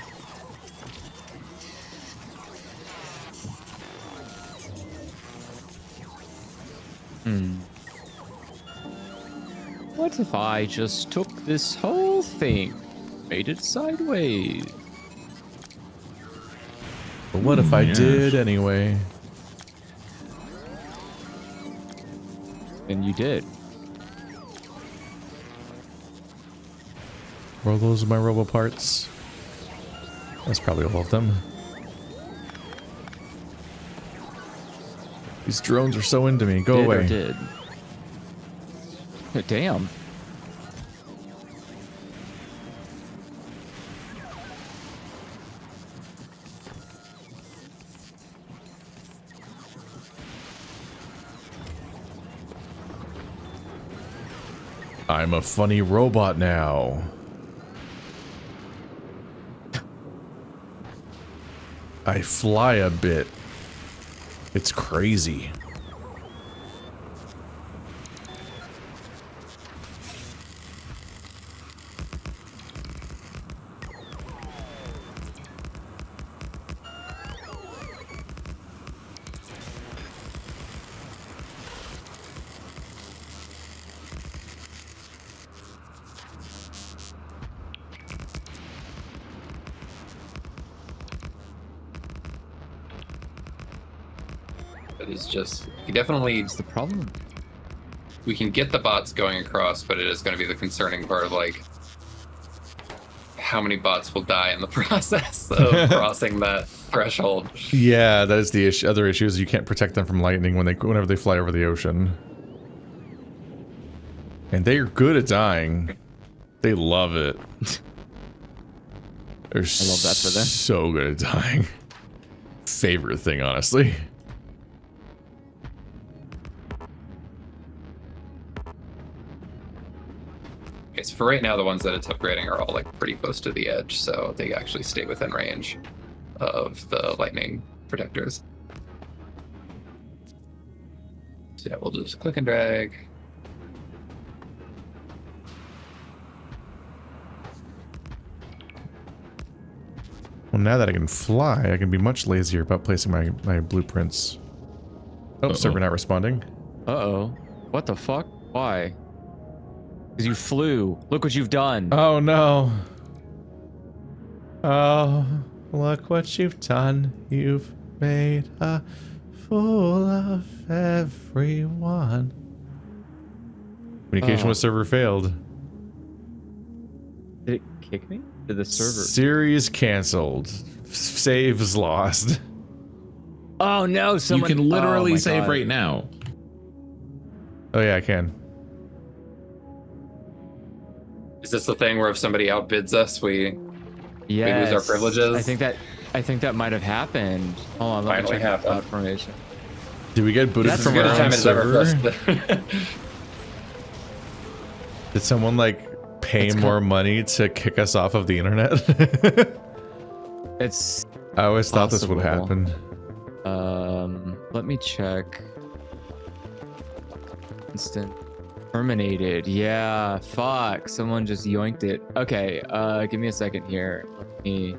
What if I just took this whole thing, made it sideways? But what if I did anyway? And you did. Were those my robo parts? That's probably all of them. These drones are so into me. Go away. Did. Damn. I'm a funny robot now. I fly a bit. It's crazy. It's just, you definitely, What's the problem? we can get the bots going across, but it is going to be the concerning part of like how many bots will die in the process of crossing that threshold. Yeah, that is the issue. Other issue is you can't protect them from lightning whenever they fly over the ocean. And they are good at dying. They love it. They're I love that for them. So good at dying. Favorite thing, honestly. Okay, so for right now, the ones that it's upgrading are all like pretty close to the edge, so they actually stay within range of the lightning protectors. So yeah, we'll just click and drag. Well, now that I can fly, I can be much lazier about placing my blueprints. Oh, server not responding. Uh-oh. What the fuck? Why? Because you flew. Look what you've done. Oh no. Oh, look what you've done. You've made a fool of everyone. Communication with server failed. Did it kick me? Did the server... Series canceled. Saves lost. Oh no, someone... You can literally oh, save God. right now. Oh yeah, I can. Is this the thing where if somebody outbids us, we Yes. lose our privileges? I think that might have happened. Hold on, let me Finally check the happened. confirmation. Did we get booted That's from as good our a time own as ever server? for us. Did someone like pay more money to kick us off of the internet? It's I always thought this would possible. happen. Let me check. Instant terminated. Yeah, fuck. Someone just yoinked it. Okay, give me a second here. Let me...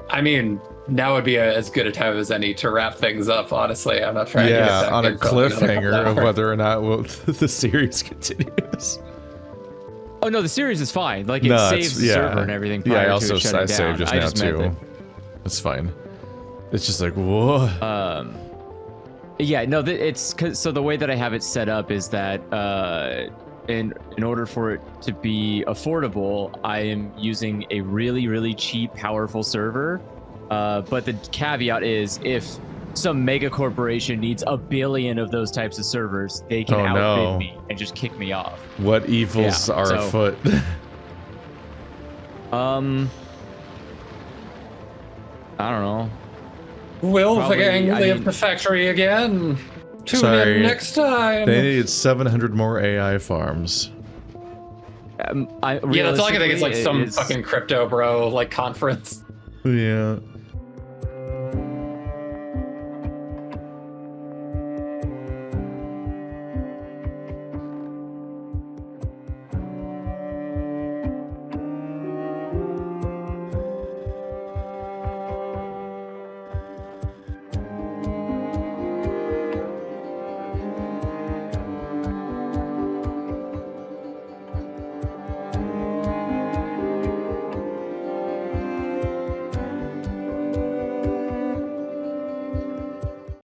I mean, now would be as good a time as any to wrap things up, honestly. I'm not trying to get back on a into another cliffhanger couple of hours. whether or not the series continues. Oh no, the series is fine. Like it No, saves the server and everything. Yeah, I prior also to it shutting I saved down. just I now just meant too. It's fine. It's just like whoa. Yeah, no, it's so the way that I have it set up is that in order for it to be affordable, I am using a really cheap, powerful server. But the caveat is if some mega corporation needs 1 billion of those types of servers, they can outbid me and just kick me off. What evils are afoot? I don't know. Will the Probably, gang I leave mean- the factory again? Tune in next time. They needed 700 more AI farms. Yeah, that's all I can think. It's like some fucking crypto bro like conference. Yeah.